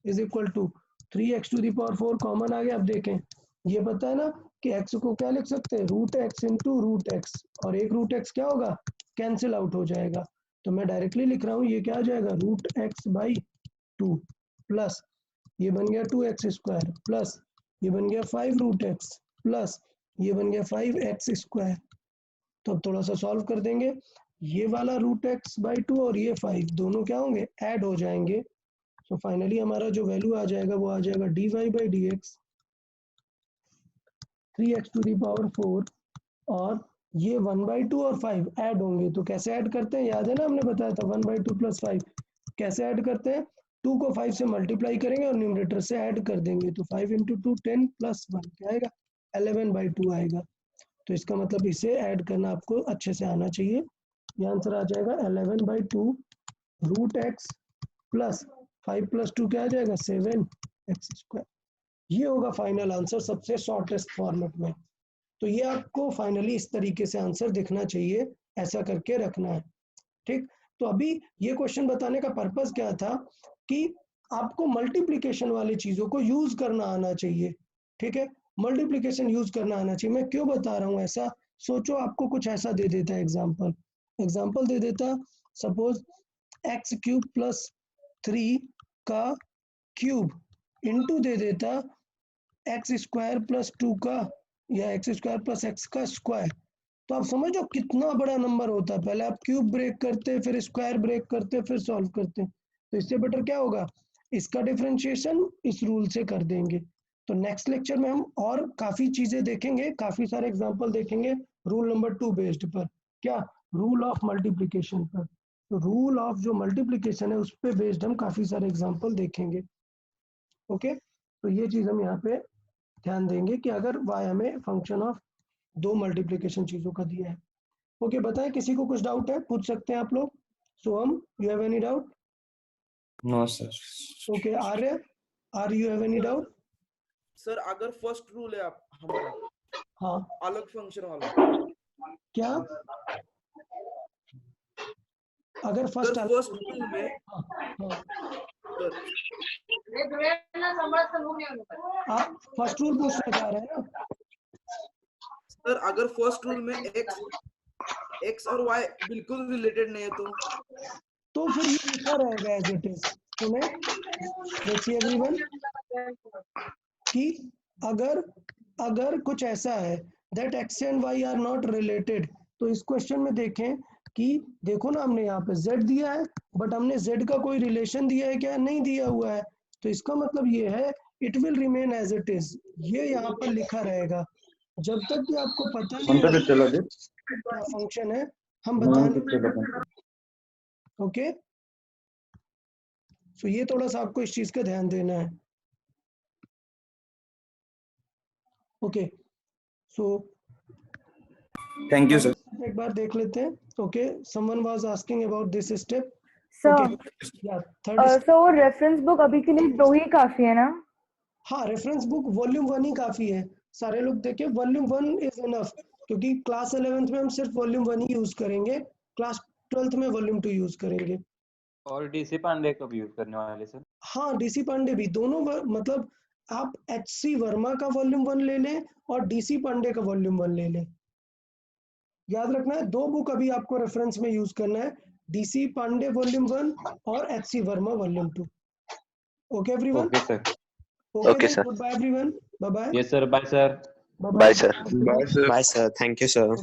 is equal to 3x to the power 4 common आ गया। अब देखें, ये पता है ना कि x को क्या लिख सकते हैं, root x into root x, और एक रूट एक्स क्या होगा, कैंसिल आउट हो जाएगा। तो मैं डायरेक्टली लिख रहा हूँ, ये क्या आ जाएगा, रूट एक्स बाई 2 प्लस ये बन गया 2x स्क्वायर प्लस ये बन गया 5 रूट एक्स प्लस ये बन गया 5x स्क्वायर। तो अब थोड़ा सा सॉल्व कर देंगे। ये वाला रूट एक्स बाई 2 और ये 5 दोनों क्या होंगे, ऐड हो जाएंगे। तो फाइनली हमारा जो वैल्यू आ जाएगा वो आ जाएगा dy by D x 3x to the power 4, और ये 1/2 और 5 ऐड होंगे। तो कैसे ऐड करते हैं, याद है ना, हमने बताया था 1/2 प्लस 5 कैसे ऐड करते हैं, 2 को 5 से मल्टीप्लाई करेंगे और न्यूमरेटर से ऐड कर देंगे। तो 5 इंटू 2 10 प्लस 1 क्या आएगा, 11/2 आएगा। तो इसका मतलब इसे ऐड करना आपको अच्छे से आना चाहिए। ये आंसर आ जाएगा 11/2 रूट एक्स प्लस 5 प्लस 2 क्या आ जाएगा, 7x स्क्वायर। ये होगा फाइनल आंसर सबसे शॉर्टेस्ट फॉर्मेट में। तो ये आपको फाइनली इस तरीके से आंसर दिखना चाहिए, ऐसा करके रखना है। ठीक, तो अभी ये क्वेश्चन बताने का पर्पस क्या था कि आपको मल्टीप्लिकेशन वाली चीजों को यूज करना आना चाहिए। ठीक है, मल्टीप्लिकेशन यूज करना आना चाहिए। मैं क्यों बता रहा हूँ ऐसा, सोचो आपको कुछ ऐसा दे देता है, एग्जाम्पल दे देता, सपोज एक्स क्यूब प्लस 3 का क्यूब इंटू दे देता एक्स स्क्वायर प्लस 2 का, या एक्स स्क्वायर प्लस एक्स का स्क्वायर। तो आप समझो कितना बड़ा नंबर होता है, पहले आप क्यूब ब्रेक करते, फिर स्क्वायर ब्रेक करते, फिर सॉल्व करते। तो इससे बेटर क्या होगा, इसका डिफरेंशिएशन इस रूल से कर देंगे। तो नेक्स्ट लेक्चर में हम और काफी चीजें देखेंगे, काफी सारे एग्जांपल देखेंगे रूल नंबर 2 बेस्ड पर, क्या, रूल ऑफ मल्टीप्लिकेशन पर। तो रूल ऑफ जो मल्टीप्लिकेशन है उस पर बेस्ड हम काफी सारे एग्जाम्पल देखेंगे। ओके, तो ये चीज हम यहाँ पे ध्यान देंगे कि अगर y हमें फंक्शन ऑफ 2 मल्टीप्लिकेशन चीजों का दिया है। ओके, बताएं किसी को कुछ डाउट है, पूछ सकते हैं आप लोग। Soham, you have any doubt? No sir. Okay, Arya, are you have any doubt? Sir अगर फर्स्ट रूल है आप हमारा हाँ, अलग फंक्शन वाला, क्या, अगर फर्स्ट सर फर्स्ट रूल में आप फर्स्ट रूल पूछना चाह रहे हैं ना? सर अगर फर्स्ट रूल में x और y बिल्कुल रिलेटेड नहीं है तो फिर ये लिखा रहेगा एज इट इज। सुने, देखिए एवरीवन, कि अगर कुछ ऐसा है that x and y are not related, तो इस क्वेश्चन में देखें कि देखो ना, हमने यहाँ पे z दिया है, बट हमने z का कोई रिलेशन दिया है क्या, नहीं दिया हुआ है। तो इसका मतलब ये है it will remain as it is, ये यहाँ पर लिखा रहेगा जब तक कि आपको पता नहीं है क्या फंक्शन है, हम बताएं। ओके, सो ये थोड़ा सा आपको इस चीज का ध्यान देना है। Okay, so thank you sir. एक बार देख लेते हैं। Okay, someone was asking about this step. Sir या थर्ड, सो रेफरेंस बुक अभी के लिए 2 ही काफी है ना? हाँ, रेफरेंस बुक वॉल्यूम 1 ही काफी है। सारे लोग देखें, वॉल्यूम 1 इज इनफ, क्योंकि क्लास 11th में हम सिर्फ वॉल्यूम 1 ही यूज करेंगे, क्लास 12th में वॉल्यूम 2 यूज करेंगे। और डीसी पांडे का भी यूज करने वाले सर? हाँ, डीसी पांडे भी, दोनों मतलब आप एचसी वर्मा का वॉल्यूम 1 ले लें और डीसी पांडे का वॉल्यूम 1 ले लें। याद रखना है 2 बुक अभी आपको रेफरेंस में यूज करना है, डीसी पांडे वॉल्यूम 1 और HC Verma volume 2। Okay everyone? Okay sir. Okay sir, good bye everyone, bye bye. Yes sir, bye sir. Bye sir. Bye sir, thank you sir.